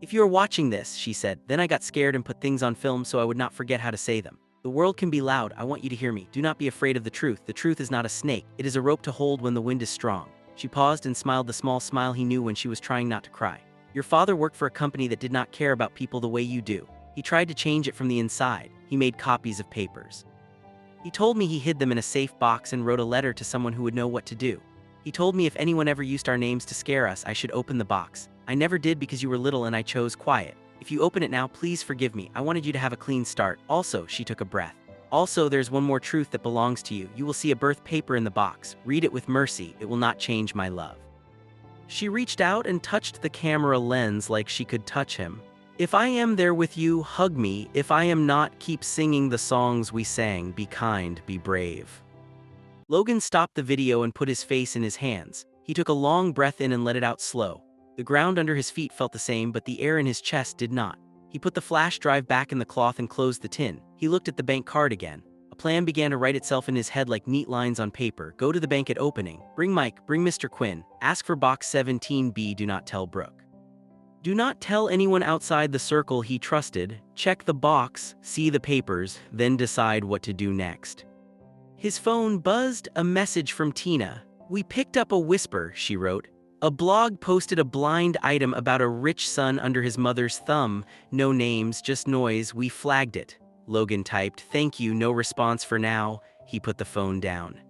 [SPEAKER 1] "If you are watching this," she said, "then I got scared and put things on film so I would not forget how to say them. The world can be loud. I want you to hear me. Do not be afraid of the truth. The truth is not a snake. It is a rope to hold when the wind is strong." She paused and smiled the small smile he knew when she was trying not to cry. "Your father worked for a company that did not care about people the way you do. He tried to change it from the inside. He made copies of papers. He told me he hid them in a safe box and wrote a letter to someone who would know what to do. He told me if anyone ever used our names to scare us, I should open the box. I never did because you were little and I chose quiet. If you open it now, please forgive me. I wanted you to have a clean start. Also," she took a breath, "also there's one more truth that belongs to you. You will see a birth paper in the box. Read it with mercy. It will not change my love." She reached out and touched the camera lens like she could touch him. "If I am there with you, hug me. If I am not, keep singing the songs we sang. Be kind, be brave." Logan stopped the video and put his face in his hands. He took a long breath in and let it out slow. The ground under his feet felt the same, but the air in his chest did not. He put the flash drive back in the cloth and closed the tin. He looked at the bank card again. A plan began to write itself in his head like neat lines on paper. Go to the bank at opening. Bring Mike, bring Mr. Quinn. Ask for box 17B. Do not tell Brooke. Do not tell anyone outside the circle he trusted. Check the box, see the papers, then decide what to do next. His phone buzzed. A message from Tina. "We picked up a whisper," she wrote. "A blog posted a blind item about a rich son under his mother's thumb. No names, just noise. We flagged it." Logan typed, "Thank you, no response for now." He put the phone down.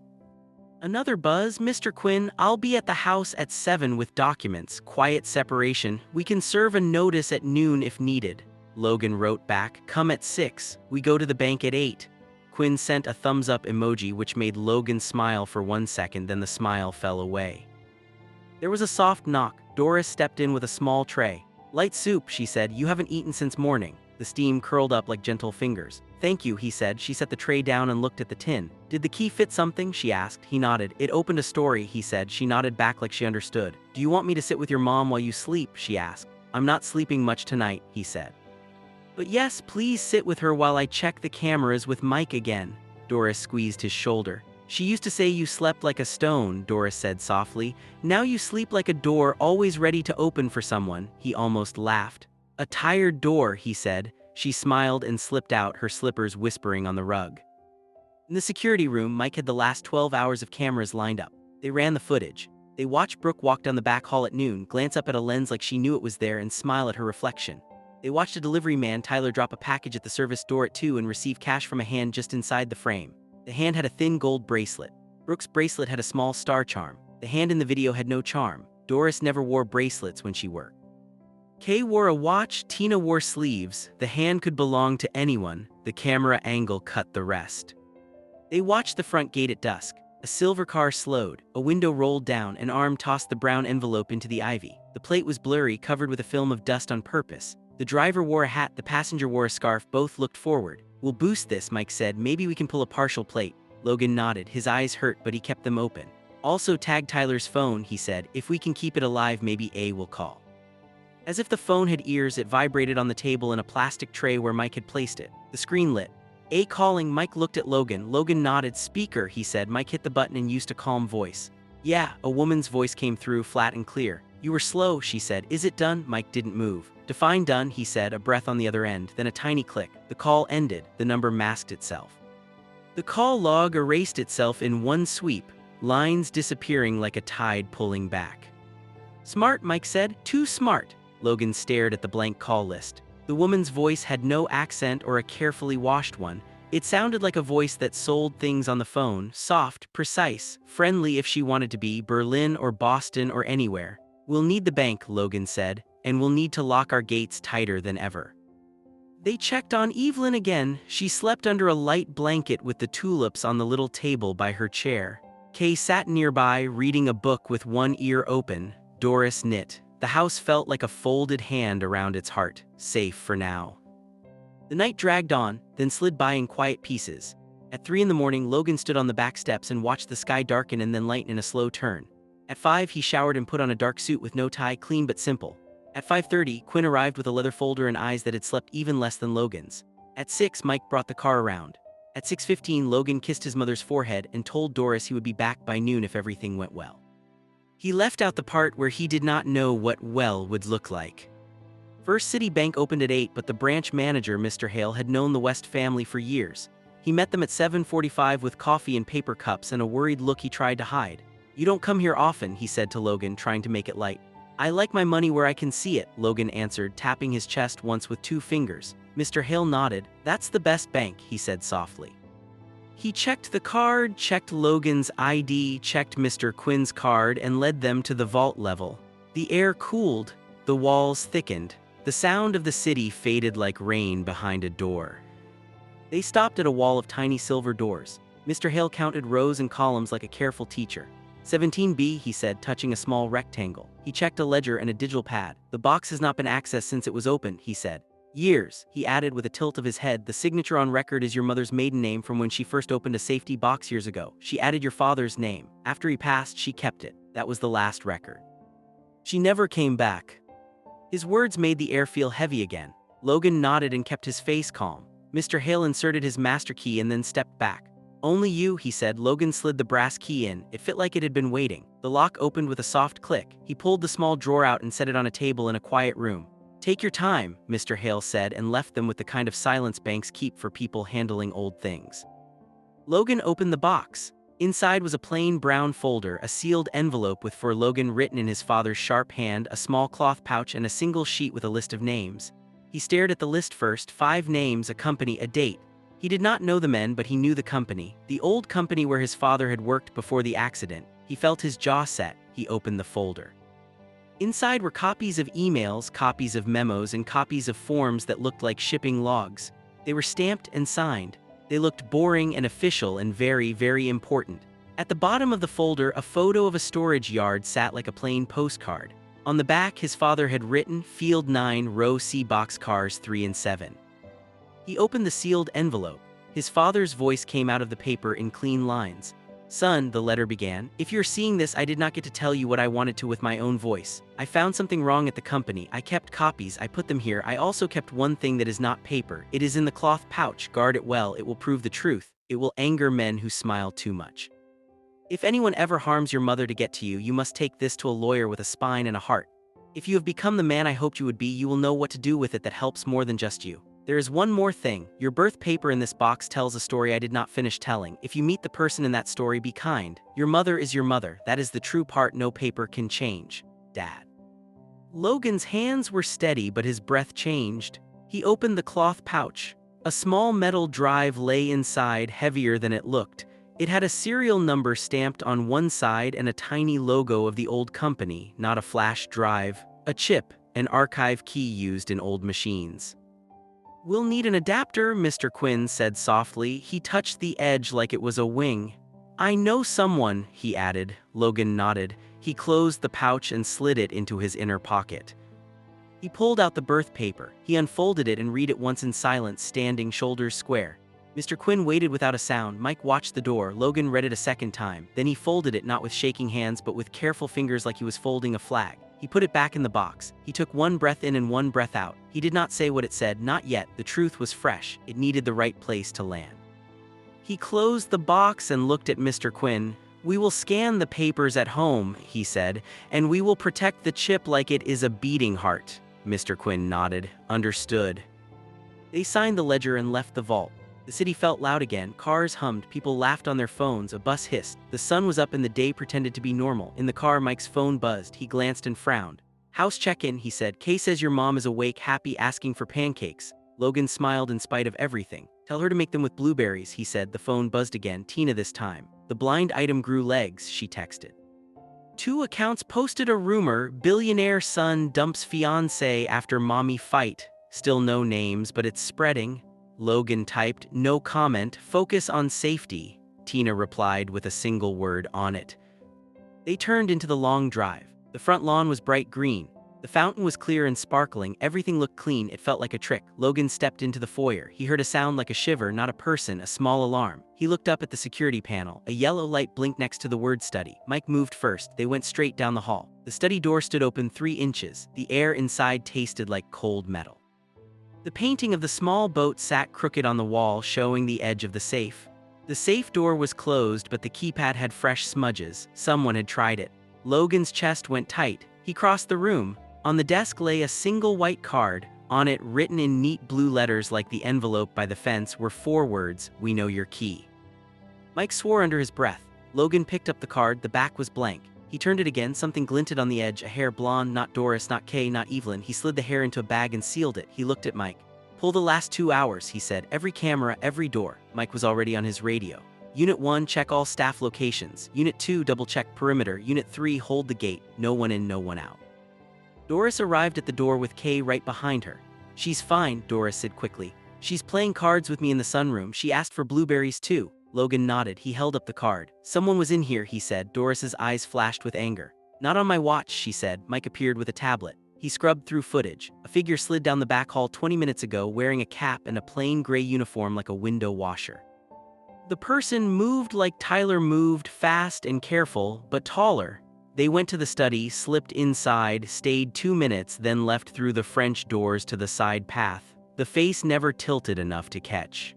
[SPEAKER 1] Another buzz. "Mr. Quinn, I'll be at the house at 7 with documents. Quiet separation. We can serve a notice at noon if needed." Logan wrote back, "Come at 6. We go to the bank at 8. Quinn sent a thumbs up emoji which made Logan smile for 1 second, then the smile fell away. There was a soft knock. Doris stepped in with a small tray. "Light soup," she said. "You haven't eaten since morning." The steam curled up like gentle fingers. "Thank you," he said. She set the tray down and looked at the tin. "Did the key fit something?" she asked. He nodded. "It opened a story," he said. She nodded back like she understood. "Do you want me to sit with your mom while you sleep?" she asked. "I'm not sleeping much tonight," he said. "But yes, please sit with her while I check the cameras with Mike again." Doris squeezed his shoulder. "She used to say you slept like a stone," Doris said softly. "Now you sleep like a door, always ready to open for someone." He almost laughed. "A tired door," he said. She smiled and slipped out, her slippers whispering on the rug. In the security room, Mike had the last 12 hours of cameras lined up. They ran the footage. They watched Brooke walk down the back hall at noon, glance up at a lens like she knew it was there, and smile at her reflection. They watched a delivery man, Tyler, drop a package at the service door at 2 and receive cash from a hand just inside the frame. The hand had a thin gold bracelet. Brooke's bracelet had a small star charm. The hand in the video had no charm. Doris never wore bracelets when she worked. Kay wore a watch, Tina wore sleeves. The hand could belong to anyone. The camera angle cut the rest. They watched the front gate at dusk. A silver car slowed. A window rolled down. An arm tossed the brown envelope into the ivy. The plate was blurry, covered with a film of dust on purpose. The driver wore a hat, the passenger wore a scarf, both looked forward. "We'll boost this," Mike said. "Maybe we can pull a partial plate." Logan nodded. His eyes hurt, but he kept them open. "Also tag Tyler's phone," he said. "If we can keep it alive, maybe A will call." As if the phone had ears, it vibrated on the table in a plastic tray where Mike had placed it. The screen lit. "A calling." Mike looked at Logan. Logan nodded. "Speaker," he said. Mike hit the button and used a calm voice. "Yeah," a woman's voice came through, flat and clear. "You were slow," she said. "Is it done?" Mike didn't move. "Define done," he said, a breath on the other end, then a tiny click. The call ended. The number masked itself. The call log erased itself in one sweep, lines disappearing like a tide pulling back. "Smart," Mike said. "Too smart." Logan stared at the blank call list. The woman's voice had no accent or a carefully washed one. It sounded like a voice that sold things on the phone, soft, precise, friendly if she wanted to be, Berlin or Boston or anywhere. "We'll need the bank," Logan said, "and we'll need to lock our gates tighter than ever." They checked on Evelyn again. She slept under a light blanket with the tulips on the little table by her chair. Kay sat nearby, reading a book with one ear open. Doris knit. The house felt like a folded hand around its heart, safe for now. The night dragged on, then slid by in quiet pieces. At 3 in the morning, Logan stood on the back steps and watched the sky darken and then lighten in a slow turn. At 5, he showered and put on a dark suit with no tie, clean but simple. At 5:30, Quinn arrived with a leather folder and eyes that had slept even less than Logan's. At 6, Mike brought the car around. At 6:15, Logan kissed his mother's forehead and told Doris he would be back by noon if everything went well. He left out the part where he did not know what well would look like. First City Bank opened at 8, but the branch manager, Mr. Hale, had known the West family for years. He met them at 7:45 with coffee in paper cups and a worried look he tried to hide. "You don't come here often," he said to Logan, trying to make it light. "I like my money where I can see it," Logan answered, tapping his chest once with 2 fingers. Mr. Hale nodded. "That's the best bank," he said softly. He checked the card, checked Logan's ID, checked Mr. Quinn's card, and led them to the vault level. The air cooled, the walls thickened. The sound of the city faded like rain behind a door. They stopped at a wall of tiny silver doors. Mr. Hale counted rows and columns like a careful teacher. 17B, he said, touching a small rectangle. He checked a ledger and a digital pad. "The box has not been accessed since it was opened," he said. "Years," he added with a tilt of his head. "The signature on record is your mother's maiden name from when she first opened a safety box years ago. She added your father's name. After he passed, she kept it. That was the last record. She never came back." His words made the air feel heavy again. Logan nodded and kept his face calm. Mr. Hale inserted his master key and then stepped back. "Only you," he said. Logan slid the brass key in. It fit like it had been waiting. The lock opened with a soft click. He pulled the small drawer out and set it on a table in a quiet room. "Take your time," Mr. Hale said, and left them with the kind of silence banks keep for people handling old things. Logan opened the box. Inside was a plain brown folder, a sealed envelope with "For Logan" written in his father's sharp hand, a small cloth pouch, and a single sheet with a list of names. He stared at the list first. 5 names, a company, a date. He did not know the men, but he knew the company. The old company where his father had worked before the accident. He felt his jaw set. He opened the folder. Inside were copies of emails, copies of memos, and copies of forms that looked like shipping logs. They were stamped and signed. They looked boring and official and very, very important. At the bottom of the folder, a photo of a storage yard sat like a plain postcard. On the back, his father had written, "Field 9, Row C, Boxcars 3 and 7. He opened the sealed envelope. His father's voice came out of the paper in clean lines. "Son," the letter began, "if you're seeing this, I did not get to tell you what I wanted to with my own voice. I found something wrong at the company. I kept copies. I put them here. I also kept one thing that is not paper. It is in the cloth pouch. Guard it well. It will prove the truth. It will anger men who smile too much. If anyone ever harms your mother to get to you, you must take this to a lawyer with a spine and a heart. If you have become the man I hoped you would be, you will know what to do with it that helps more than just you. There is one more thing. Your birth paper in this box tells a story I did not finish telling. If you meet the person in that story, be kind. Your mother is your mother. That is the true part no paper can change. Dad." Logan's hands were steady, but his breath changed. He opened the cloth pouch. A small metal drive lay inside, heavier than it looked. It had a serial number stamped on one side and a tiny logo of the old company, not a flash drive. A chip, an archive key used in old machines. "We'll need an adapter," Mr. Quinn said softly. He touched the edge like it was a wing. "I know someone," he added. Logan nodded. He closed the pouch and slid it into his inner pocket. He pulled out the birth paper. He unfolded it and read it once in silence, standing shoulders square. Mr. Quinn waited without a sound. Mike watched the door. Logan read it a second time. Then he folded it, not with shaking hands but with careful fingers, like he was folding a flag. He put it back in the box. He took one breath in and one breath out. He did not say what it said, not yet. The truth was fresh. It needed the right place to land. He closed the box and looked at Mr. Quinn. "We will scan the papers at home," he said, "and we will protect the chip like it is a beating heart." Mr. Quinn nodded. "Understood." They signed the ledger and left the vault. The city felt loud again. Cars hummed, people laughed on their phones, a bus hissed. The sun was up and the day pretended to be normal. In the car, Mike's phone buzzed. He glanced and frowned. "House check-in," he said. "Kay says your mom is awake, happy, asking for pancakes." Logan smiled in spite of everything. "Tell her to make them with blueberries," he said. The phone buzzed again. Tina this time. "The blind item grew legs," she texted. Two accounts posted a rumor: billionaire son dumps fiancée after mommy fight. Still no names, but it's spreading. Logan typed, "No comment, focus on safety." Tina replied with a single word: "On it." They turned into the long drive. The front lawn was bright green. The fountain was clear and sparkling. Everything looked clean. It felt like a trick. Logan stepped into the foyer. He heard a sound like a shiver, not a person, a small alarm. He looked up at the security panel. A yellow light blinked next to the word study. Mike moved first. They went straight down the hall. The study door stood open 3 inches. The air inside tasted like cold metal. The painting of the small boat sat crooked on the wall, showing the edge of the safe. The safe door was closed, but the keypad had fresh smudges. Someone had tried it. Logan's chest went tight. He crossed the room. On the desk lay a single white card. On it, written in neat blue letters like the envelope by the fence, were 4 words: "We know your key." Mike swore under his breath. Logan picked up the card. The back was blank. He turned it again. Something glinted on the edge. A hair, blonde, not Doris, not Kay, not Evelyn. He slid the hair into a bag and sealed it. He looked at Mike. "Pull the last 2 hours," he said. "Every camera, every door." Mike was already on his radio. "Unit 1, check all staff locations. Unit 2, double-check perimeter. Unit 3, hold the gate. No one in, no one out." Doris arrived at the door with Kay right behind her. "She's fine," Doris said quickly. "She's playing cards with me in the sunroom. She asked for blueberries too." Logan nodded. He held up the card. "Someone was in here," he said. Doris's eyes flashed with anger. "Not on my watch," she said. Mike appeared with a tablet. He scrubbed through footage. A figure slid down the back hall 20 minutes ago, wearing a cap and a plain gray uniform like a window washer. The person moved like Tyler moved, fast and careful, but taller. They went to the study, slipped inside, stayed 2 minutes, then left through the French doors to the side path. The face never tilted enough to catch.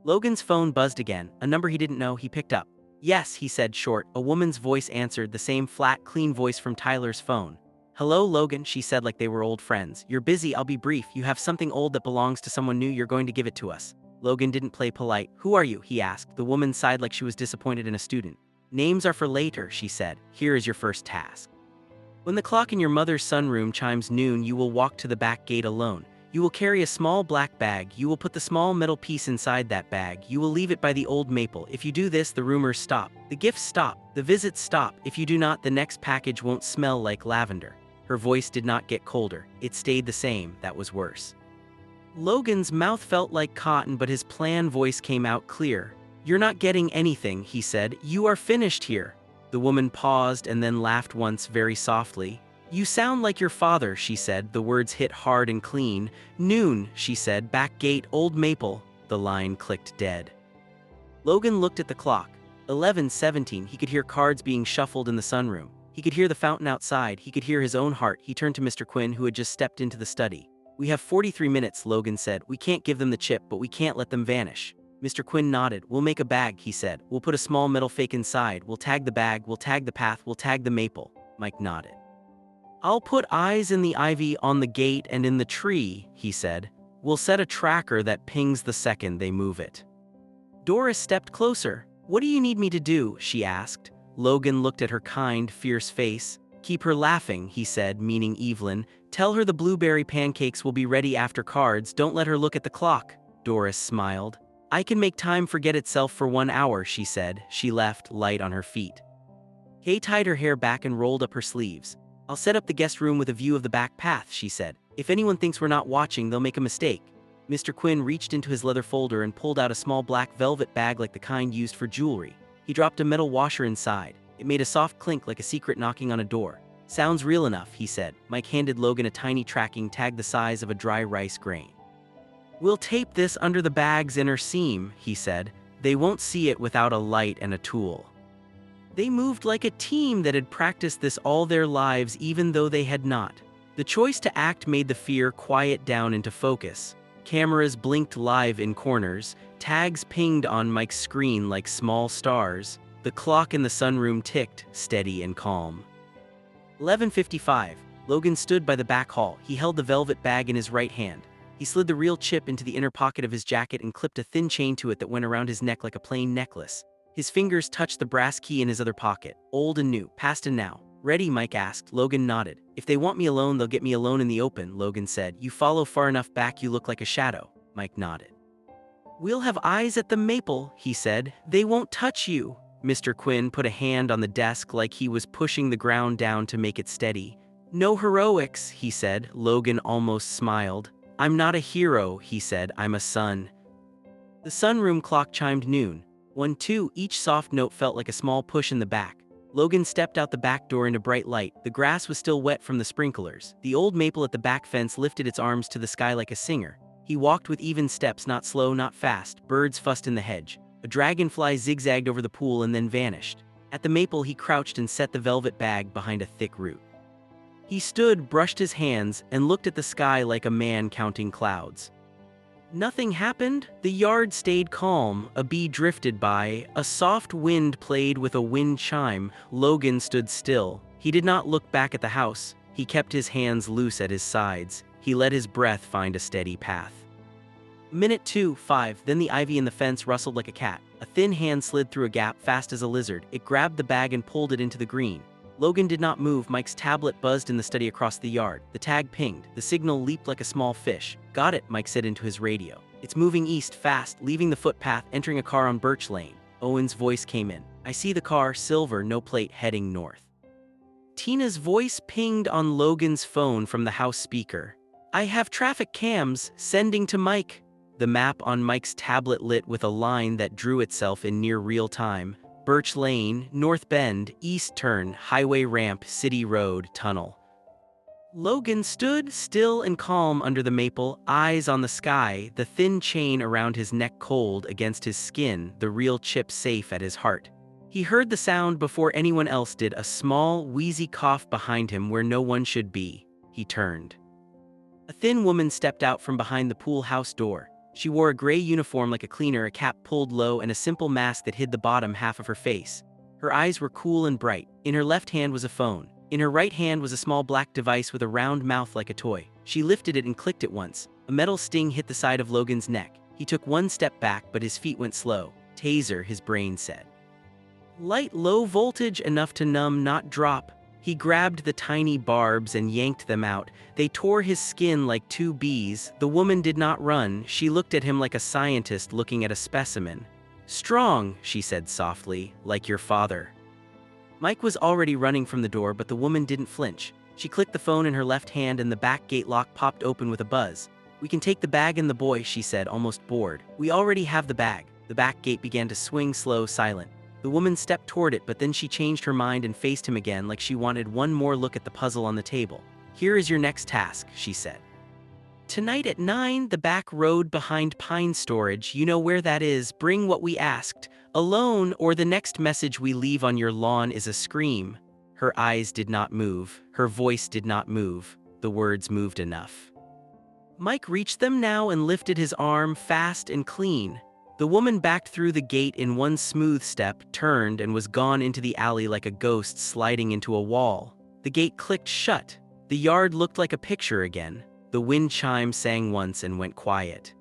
[SPEAKER 1] Logan's phone buzzed again. A number he didn't know. He picked up. "Yes," he said, short. A woman's voice answered, the same flat, clean voice from Tyler's phone. "Hello, Logan," she said like they were old friends. "You're busy, I'll be brief. You have something old that belongs to someone new. You're going to give it to us." Logan didn't play polite. "Who are you?" he asked. The woman sighed like she was disappointed in a student. "Names are for later," she said. "Here is your first task. When the clock in your mother's sunroom chimes noon, you will walk to the back gate alone. You will carry a small black bag. You will put the small metal piece inside that bag. You will leave it by the old maple. If you do this, the rumors stop. The gifts stop. The visits stop. If you do not, the next package won't smell like lavender." Her voice did not get colder. It stayed the same. That was worse. Logan's mouth felt like cotton, but his plan voice came out clear. "You're not getting anything," he said. "You are finished here." The woman paused and then laughed once, very softly. "You sound like your father," she said. The words hit hard and clean. "Noon," she said. "Back gate, old maple." The line clicked dead. Logan looked at the clock. 11:17. He could hear cards being shuffled in the sunroom. He could hear the fountain outside. He could hear his own heart. He turned to Mr. Quinn, who had just stepped into the study. "We have 43 minutes, Logan said. "We can't give them the chip, but we can't let them vanish." Mr. Quinn nodded. "We'll make a bag," he said. "We'll put a small metal fake inside. We'll tag the bag. We'll tag the path. We'll tag the maple." Mike nodded. "I'll put eyes in the ivy on the gate and in the tree," he said. "We'll set a tracker that pings the second they move it." Doris stepped closer. "What do you need me to do?" she asked. Logan looked at her kind, fierce face. "Keep her laughing," he said, meaning Evelyn. "Tell her the blueberry pancakes will be ready after cards. Don't let her look at the clock." Doris smiled. "I can make time forget itself for 1 hour," she said. She left, light on her feet. Kay tied her hair back and rolled up her sleeves. "I'll set up the guest room with a view of the back path," she said. "If anyone thinks we're not watching, they'll make a mistake." Mr. Quinn reached into his leather folder and pulled out a small black velvet bag like the kind used for jewelry. He dropped a metal washer inside. It made a soft clink like a secret knocking on a door. "Sounds real enough," he said. Mike handed Logan a tiny tracking tag the size of a dry rice grain. "We'll tape this under the bag's inner seam," he said. "They won't see it without a light and a tool." They moved like a team that had practiced this all their lives even though they had not. The choice to act made the fear quiet down into focus. Cameras blinked live in corners, tags pinged on Mike's screen like small stars. The clock in the sunroom ticked, steady and calm. 11:55. Logan stood by the back hall. He held the velvet bag in his right hand. He slid the real chip into the inner pocket of his jacket and clipped a thin chain to it that went around his neck like a plain necklace. His fingers touched the brass key in his other pocket. Old and new, past and now. "Ready?" Mike asked. Logan nodded. "If they want me alone, they'll get me alone in the open," Logan said. "You follow far enough back, you look like a shadow." Mike nodded. "We'll have eyes at the maple," he said. "They won't touch you." Mr. Quinn put a hand on the desk like he was pushing the ground down to make it steady. "No heroics," he said. Logan almost smiled. "I'm not a hero," he said. "I'm a son." The sunroom clock chimed noon. 1-2, each soft note felt like a small push in the back. Logan stepped out the back door into bright light. The grass was still wet from the sprinklers. The old maple at the back fence lifted its arms to the sky like a singer. He walked with even steps, not slow, not fast. Birds fussed in the hedge. A dragonfly zigzagged over the pool and then vanished. At the maple he crouched and set the velvet bag behind a thick root. He stood, brushed his hands, and looked at the sky like a man counting clouds. Nothing happened. The yard stayed calm. A bee drifted by. A soft wind played with a wind chime. Logan stood still. He did not look back at the house. He kept his hands loose at his sides. He let his breath find a steady path. Minute 2:5, then the ivy in the fence rustled like a cat. A thin hand slid through a gap fast as a lizard. It grabbed the bag and pulled it into the green. Logan did not move. Mike's tablet buzzed in the study across the yard. The tag pinged. The signal leaped like a small fish. "Got it," Mike said into his radio. "It's moving east, fast, leaving the footpath, entering a car on Birch Lane." Owen's voice came in. "I see the car, silver, no plate, heading north." Tina's voice pinged on Logan's phone from the house speaker. "I have traffic cams, sending to Mike." The map on Mike's tablet lit with a line that drew itself in near real time. Birch Lane, North Bend, East Turn, Highway Ramp, City Road, Tunnel. Logan stood still and calm under the maple, eyes on the sky, the thin chain around his neck cold against his skin, the real chip safe at his heart. He heard the sound before anyone else did, a small, wheezy cough behind him where no one should be. He turned. A thin woman stepped out from behind the pool house door. She wore a gray uniform like a cleaner, a cap pulled low, and a simple mask that hid the bottom half of her face. Her eyes were cool and bright. In her left hand was a phone. In her right hand was a small black device with a round mouth like a toy. She lifted it and clicked it once. A metal sting hit the side of Logan's neck. He took one step back, but his feet went slow. "Taser," his brain said. Light, low voltage, enough to numb, not drop. He grabbed the tiny barbs and yanked them out. They tore his skin like two bees. The woman did not run. She looked at him like a scientist looking at a specimen. "Strong," she said softly, "like your father." Mike was already running from the door, but the woman didn't flinch. She clicked the phone in her left hand and the back gate lock popped open with a buzz. "We can take the bag and the boy," she said, almost bored. "We already have the bag." The back gate began to swing slow, silent. The woman stepped toward it, but then she changed her mind and faced him again like she wanted one more look at the puzzle on the table. "Here is your next task," she said. "Tonight at 9, the back road behind Pine Storage, you know where that is. Bring what we asked. Alone, or the next message we leave on your lawn is a scream." Her eyes did not move. Her voice did not move. The words moved enough. Mike reached them now and lifted his arm fast and clean. The woman backed through the gate in one smooth step, turned, and was gone into the alley like a ghost sliding into a wall. The gate clicked shut. The yard looked like a picture again. The wind chime sang once and went quiet.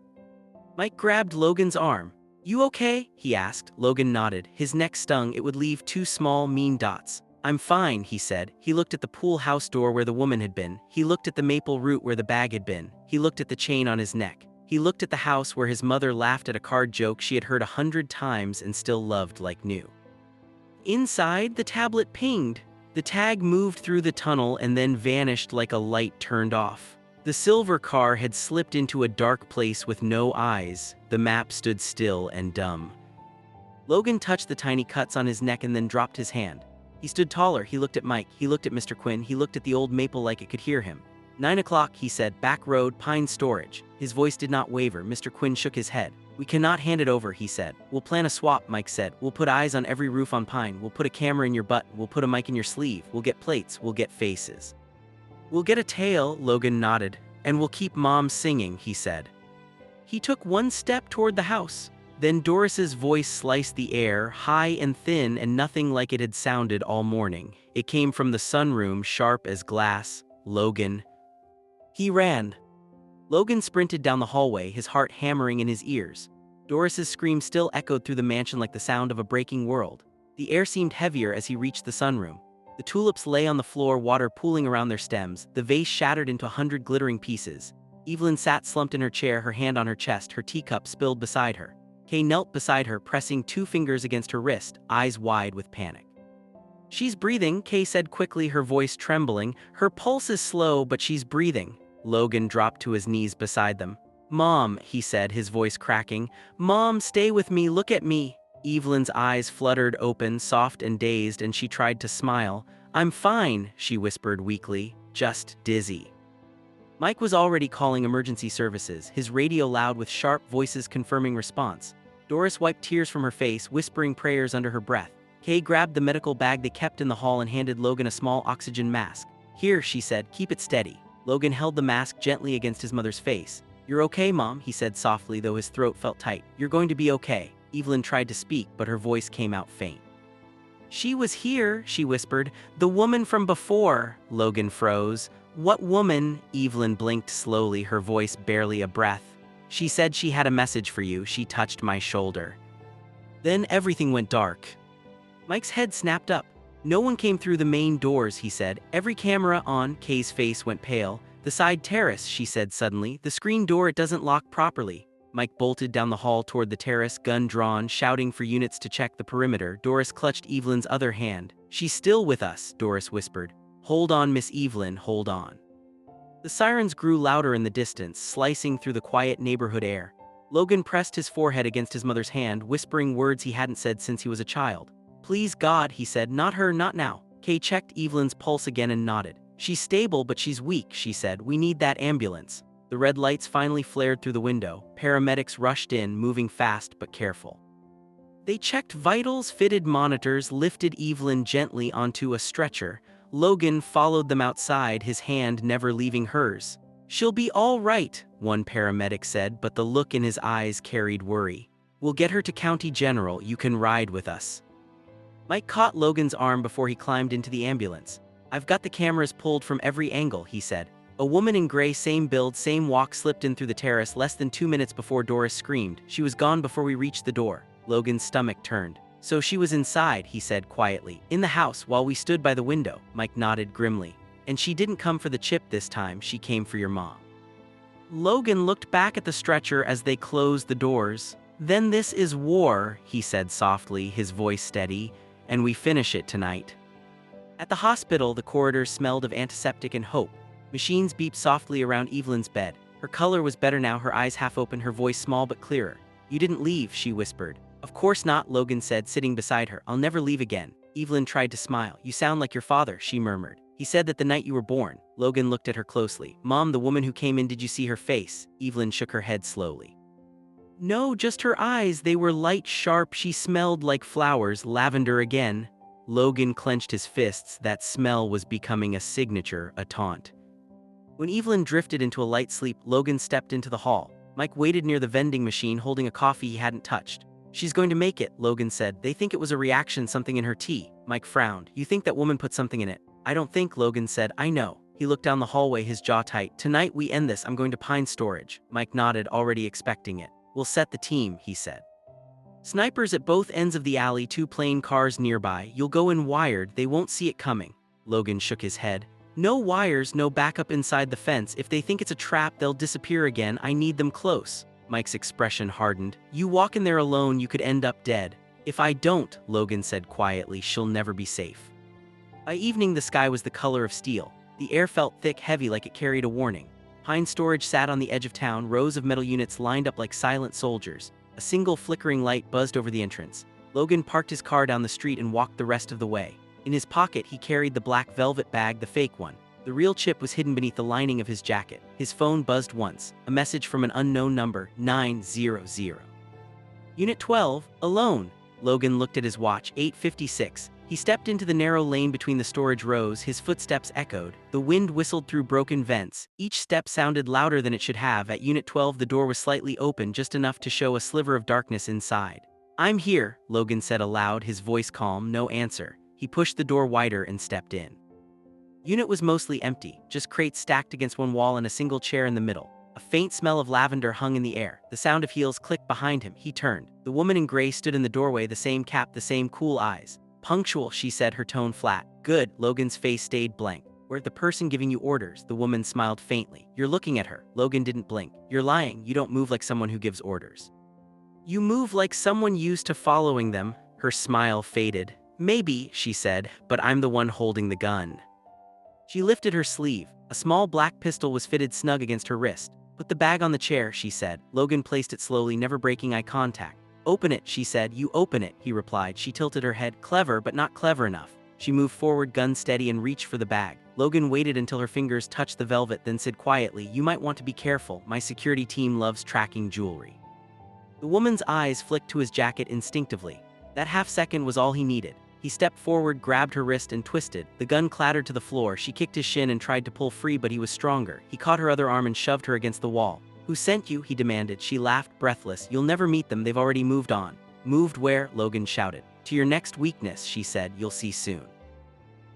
[SPEAKER 1] Mike grabbed Logan's arm. "You okay?" he asked. Logan nodded. His neck stung. It would leave two small, mean dots. "I'm fine," he said. He looked at the pool house door where the woman had been. He looked at the maple root where the bag had been. He looked at the chain on his neck. He looked at the house where his mother laughed at a card joke she had heard 100 times and still loved like new. Inside, the tablet pinged. The tag moved through the tunnel and then vanished like a light turned off. The silver car had slipped into a dark place with no eyes. The map stood still and dumb. Logan touched the tiny cuts on his neck and then dropped his hand. He stood taller, he looked at Mike, he looked at Mr. Quinn, he looked at the old maple like it could hear him. 9 o'clock, he said, back road, Pine Storage. His voice did not waver. Mr. Quinn shook his head. We cannot hand it over, he said. We'll plan a swap, Mike said. We'll put eyes on every roof on Pine. We'll put a camera in your butt. We'll put a mic in your sleeve. We'll get plates. We'll get faces. We'll get a tail, Logan nodded. And we'll keep Mom singing, he said. He took one step toward the house. Then Doris's voice sliced the air, high and thin and nothing like it had sounded all morning. It came from the sunroom, sharp as glass. Logan. He ran. Logan sprinted down the hallway, his heart hammering in his ears. Doris's scream still echoed through the mansion like the sound of a breaking world. The air seemed heavier as he reached the sunroom. The tulips lay on the floor, water pooling around their stems, the vase shattered into 100 glittering pieces. Evelyn sat slumped in her chair, her hand on her chest, her teacup spilled beside her. Kay knelt beside her, pressing 2 fingers against her wrist, eyes wide with panic. She's breathing, Kay said quickly, her voice trembling. Her pulse is slow, but she's breathing. Logan dropped to his knees beside them. Mom, he said, his voice cracking. Mom, stay with me, look at me. Evelyn's eyes fluttered open, soft and dazed, and she tried to smile. I'm fine, she whispered weakly, just dizzy. Mike was already calling emergency services, his radio loud with sharp voices confirming response. Doris wiped tears from her face, whispering prayers under her breath. Kay grabbed the medical bag they kept in the hall and handed Logan a small oxygen mask. Here, she said, keep it steady. Logan held the mask gently against his mother's face. You're okay, Mom, he said softly, though his throat felt tight. You're going to be okay. Evelyn tried to speak, but her voice came out faint. She was here, she whispered. The woman from before. Logan froze. What woman? Evelyn blinked slowly, her voice barely a breath. She said she had a message for you. She touched my shoulder. Then everything went dark. Mike's head snapped up. No one came through the main doors, he said. Every camera on. Kay's face went pale. The side terrace, she said suddenly. The screen door, it doesn't lock properly. Mike bolted down the hall toward the terrace, gun drawn, shouting for units to check the perimeter. Doris clutched Evelyn's other hand. She's still with us, Doris whispered. Hold on, Miss Evelyn, hold on. The sirens grew louder in the distance, slicing through the quiet neighborhood air. Logan pressed his forehead against his mother's hand, whispering words he hadn't said since he was a child. Please God, he said, not her, not now. Kay checked Evelyn's pulse again and nodded. She's stable, but she's weak, she said. We need that ambulance. The red lights finally flared through the window. Paramedics rushed in, moving fast but careful. They checked vitals, fitted monitors, lifted Evelyn gently onto a stretcher. Logan followed them outside, his hand never leaving hers. She'll be all right, one paramedic said, but the look in his eyes carried worry. We'll get her to County General. You can ride with us. Mike caught Logan's arm before he climbed into the ambulance. I've got the cameras pulled from every angle, he said. A woman in gray, same build, same walk, slipped in through the terrace less than 2 minutes before Doris screamed. She was gone before we reached the door. Logan's stomach turned. So she was inside, he said quietly. In the house, while we stood by the window. Mike nodded grimly. And she didn't come for the chip this time, she came for your mom. Logan looked back at the stretcher as they closed the doors. Then this is war, he said softly, his voice steady, and we finish it tonight. At the hospital, the corridors smelled of antiseptic and hope. Machines beeped softly around Evelyn's bed. Her color was better now, her eyes half open, her voice small but clearer. You didn't leave, she whispered. Of course not, Logan said, sitting beside her. I'll never leave again. Evelyn tried to smile. You sound like your father, she murmured. He said that the night you were born. Logan looked at her closely. Mom, the woman who came in, did you see her face? Evelyn shook her head slowly. No, just her eyes. They were light, sharp. She smelled like flowers, lavender again. Logan clenched his fists. That smell was becoming a signature, a taunt. When Evelyn drifted into a light sleep, Logan stepped into the hall. Mike waited near the vending machine, holding a coffee he hadn't touched. She's going to make it, Logan said. They think it was a reaction, something in her tea. Mike frowned. You think that woman put something in it? I don't think, Logan said. I know. He looked down the hallway, his jaw tight. Tonight we end this. I'm going to Pine Storage. Mike nodded, already expecting it. We'll set the team, he said. Snipers at both ends of the alley, 2 plain cars nearby. You'll go in wired. They won't see it coming. Logan shook his head. No wires, no backup inside the fence. If they think it's a trap, they'll disappear again. I need them close. Mike's expression hardened. You walk in there alone, you could end up dead. If I don't, Logan said quietly, she'll never be safe. By evening, the sky was the color of steel. The air felt thick, heavy, like it carried a warning. Pine Storage sat on the edge of town, rows of metal units lined up like silent soldiers. A single flickering light buzzed over the entrance. Logan parked his car down the street and walked the rest of the way. In his pocket he carried the black velvet bag, the fake one. The real chip was hidden beneath the lining of his jacket. His phone buzzed once, a message from an unknown number, 900. Unit 12, alone. Logan looked at his watch, 8:56. He stepped into the narrow lane between the storage rows, his footsteps echoed. The wind whistled through broken vents. Each step sounded louder than it should have. At Unit 12 the door was slightly open, just enough to show a sliver of darkness inside. "I'm here," Logan said aloud, his voice calm, no answer. He pushed the door wider and stepped in. Unit was mostly empty, just crates stacked against one wall and a single chair in the middle. A faint smell of lavender hung in the air. The sound of heels clicked behind him. He turned. The woman in gray stood in the doorway, the same cap, the same cool eyes. "Punctual," she said, her tone flat. "Good." Logan's face stayed blank. "We're the person giving you orders." The woman smiled faintly. "You're looking at her." Logan didn't blink. "You're lying. You don't move like someone who gives orders. You move like someone used to following them." Her smile faded. "Maybe," she said, "but I'm the one holding the gun." She lifted her sleeve. A small black pistol was fitted snug against her wrist. "Put the bag on the chair," she said. Logan placed it slowly, never breaking eye contact. "Open it," she said. "You open it," he replied. She tilted her head. "Clever, but not clever enough." She moved forward, gun steady, and reached for the bag. Logan waited until her fingers touched the velvet, then said quietly, "You might want to be careful. My security team loves tracking jewelry." The woman's eyes flicked to his jacket instinctively. That half-second was all he needed. He stepped forward, grabbed her wrist, and twisted. The gun clattered to the floor. She kicked his shin and tried to pull free, but he was stronger. He caught her other arm and shoved her against the wall. "Who sent you?" he demanded. She laughed, breathless. "You'll never meet them. They've already moved on." "Moved where?" Logan shouted. "To your next weakness," she said. "You'll see soon."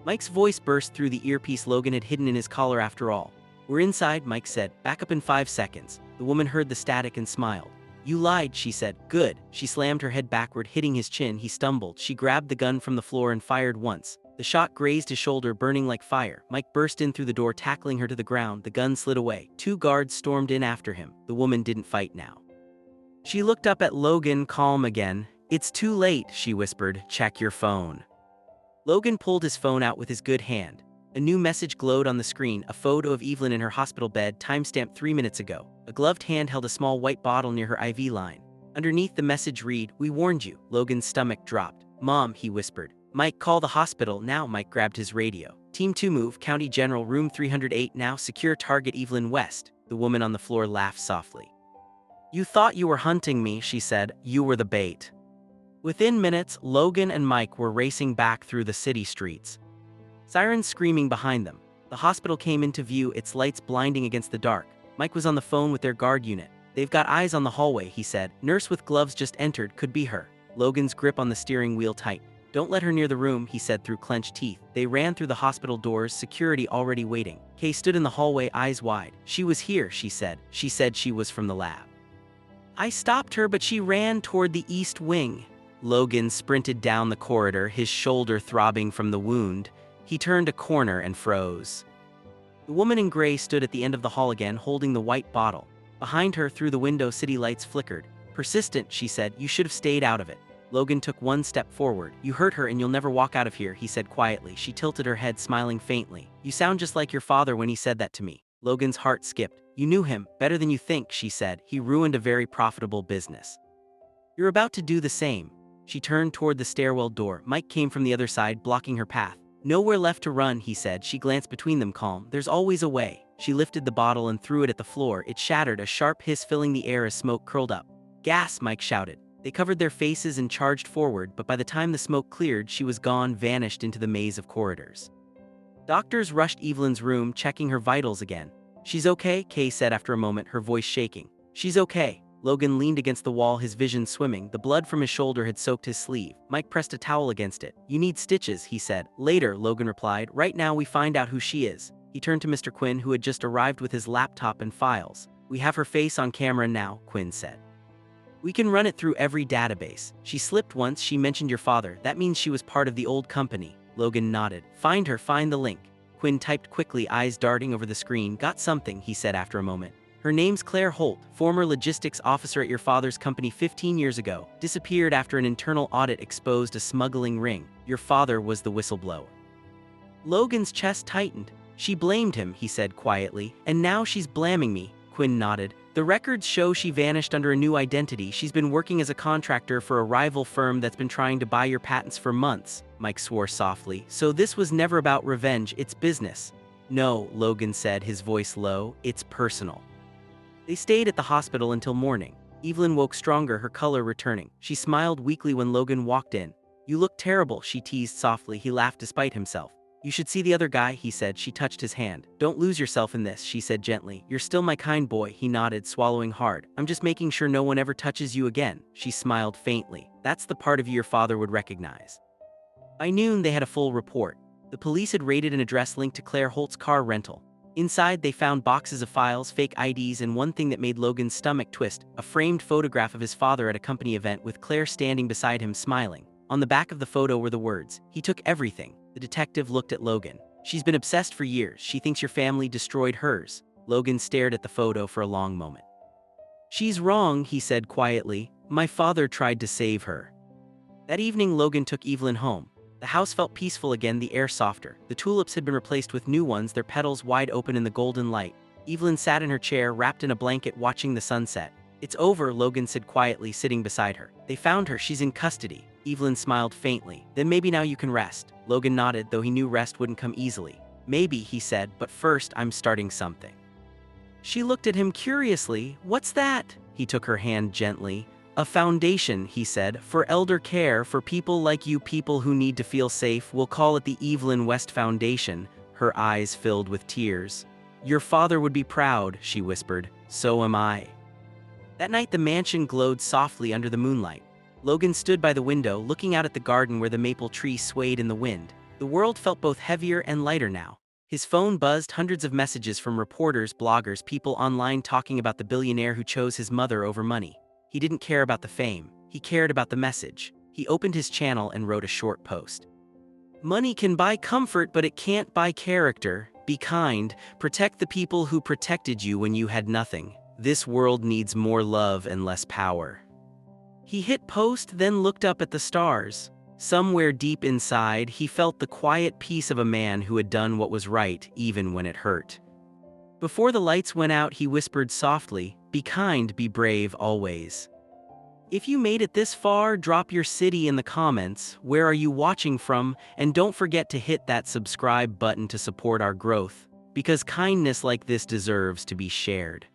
[SPEAKER 1] Mike's voice burst through the earpiece Logan had hidden in his collar after all. "We're inside," Mike said. "Back up in 5 seconds." The woman heard the static and smiled. "You lied," she said. "Good." She slammed her head backward, hitting his chin. He stumbled. She grabbed the gun from the floor and fired once. The shot grazed his shoulder, burning like fire. Mike burst in through the door, tackling her to the ground. The gun slid away. 2 guards stormed in after him. The woman didn't fight now. She looked up at Logan, calm again. "It's too late," she whispered. "Check your phone." Logan pulled his phone out with his good hand. A new message glowed on the screen, a photo of Evelyn in her hospital bed, timestamped 3 minutes ago. A gloved hand held a small white bottle near her IV line. Underneath the message read, "We warned you." Logan's stomach dropped. "Mom," he whispered. "Mike, call the hospital now." Mike grabbed his radio. "Team 2 move, County General, room 308 now, secure target Evelyn West." The woman on the floor laughed softly. "You thought you were hunting me," she said. "You were the bait." Within minutes, Logan and Mike were racing back through the city streets. Sirens screaming behind them. The hospital came into view, its lights blinding against the dark. Mike was on the phone with their guard unit. "They've got eyes on the hallway," he said. "Nurse with gloves just entered, could be her." Logan's grip on the steering wheel tight. "Don't let her near the room," he said through clenched teeth. They ran through the hospital doors, security already waiting. Kay stood in the hallway, eyes wide. "She was here," she said. "She said she was from the lab. I stopped her, but she ran toward the east wing." Logan sprinted down the corridor, his shoulder throbbing from the wound. He turned a corner and froze. The woman in gray stood at the end of the hall again, holding the white bottle. Behind her, through the window, city lights flickered. "Persistent," she said. "You should have stayed out of it." Logan took one step forward. "You hurt her and you'll never walk out of here," he said quietly. She tilted her head, smiling faintly. "You sound just like your father when he said that to me." Logan's heart skipped. "You knew him better than you think," she said. "He ruined a very profitable business. You're about to do the same." She turned toward the stairwell door. Mike came from the other side, blocking her path. "Nowhere left to run," he said. She glanced between them, calm. "There's always a way." She lifted the bottle and threw it at the floor. It shattered, a sharp hiss filling the air as smoke curled up. "Gas!" Mike shouted. They covered their faces and charged forward, but by the time the smoke cleared, she was gone, vanished into the maze of corridors. Doctors rushed Evelyn's room, checking her vitals again. "She's okay," Kay said after a moment, her voice shaking. "She's okay." Logan leaned against the wall, his vision swimming. The blood from his shoulder had soaked his sleeve. Mike pressed a towel against it. "You need stitches," he said. "Later," Logan replied. "Right now we find out who she is." He turned to Mr. Quinn, who had just arrived with his laptop and files. "We have her face on camera now," Quinn said. "We can run it through every database. She slipped once, she mentioned your father. That means she was part of the old company." Logan nodded. "Find her, find the link." Quinn typed quickly, eyes darting over the screen. "Got something," he said after a moment. "Her name's Claire Holt, former logistics officer at your father's company 15 years ago. Disappeared after an internal audit exposed a smuggling ring. Your father was the whistleblower." Logan's chest tightened. "She blamed him," he said quietly. "And now she's blaming me." Quinn nodded. The records show she vanished under a new identity. She's been working as a contractor for a rival firm that's been trying to buy your patents for months, Mike swore softly. So this was never about revenge, it's business. No, Logan said, his voice low, it's personal. They stayed at the hospital until morning. Evelyn woke stronger, her color returning. She smiled weakly when Logan walked in. You look terrible, she teased softly. He laughed despite himself. You should see the other guy, he said. She touched his hand. Don't lose yourself in this, she said gently. You're still my kind boy, he nodded, swallowing hard. I'm just making sure no one ever touches you again. She smiled faintly. That's the part of you your father would recognize. By noon, they had a full report. The police had raided an address linked to Claire Holt's car rental. Inside, they found boxes of files, fake IDs, and one thing that made Logan's stomach twist, a framed photograph of his father at a company event with Claire standing beside him smiling. On the back of the photo were the words, "He took everything." The detective looked at Logan. She's been obsessed for years. She thinks your family destroyed hers. Logan stared at the photo for a long moment. She's wrong, he said quietly. My father tried to save her. That evening, Logan took Evelyn home. The house felt peaceful again, the air softer. The tulips had been replaced with new ones, their petals wide open in the golden light. Evelyn sat in her chair, wrapped in a blanket, watching the sunset. It's over, Logan said quietly, sitting beside her. They found her, she's in custody. Evelyn smiled faintly. Then maybe now you can rest. Logan nodded, though he knew rest wouldn't come easily. Maybe, he said, but first I'm starting something. She looked at him curiously. What's that? He took her hand gently. A foundation, he said, for elder care, for people like you, people who need to feel safe. We'll call it the Evelyn West Foundation. Her eyes filled with tears. Your father would be proud, she whispered. So am I. That night the mansion glowed softly under the moonlight. Logan stood by the window, looking out at the garden where the maple tree swayed in the wind. The world felt both heavier and lighter now. His phone buzzed, hundreds of messages from reporters, bloggers, people online talking about the billionaire who chose his mother over money. He didn't care about the fame. He cared about the message. He opened his channel and wrote a short post. Money can buy comfort, but it can't buy character. Be kind. Protect the people who protected you when you had nothing. This world needs more love and less power. He hit post, then looked up at the stars. Somewhere deep inside, he felt the quiet peace of a man who had done what was right, even when it hurt. Before the lights went out, he whispered softly, be kind, be brave, always. If you made it this far, drop your city in the comments. Where are you watching from? And don't forget to hit that subscribe button to support our growth, because kindness like this deserves to be shared.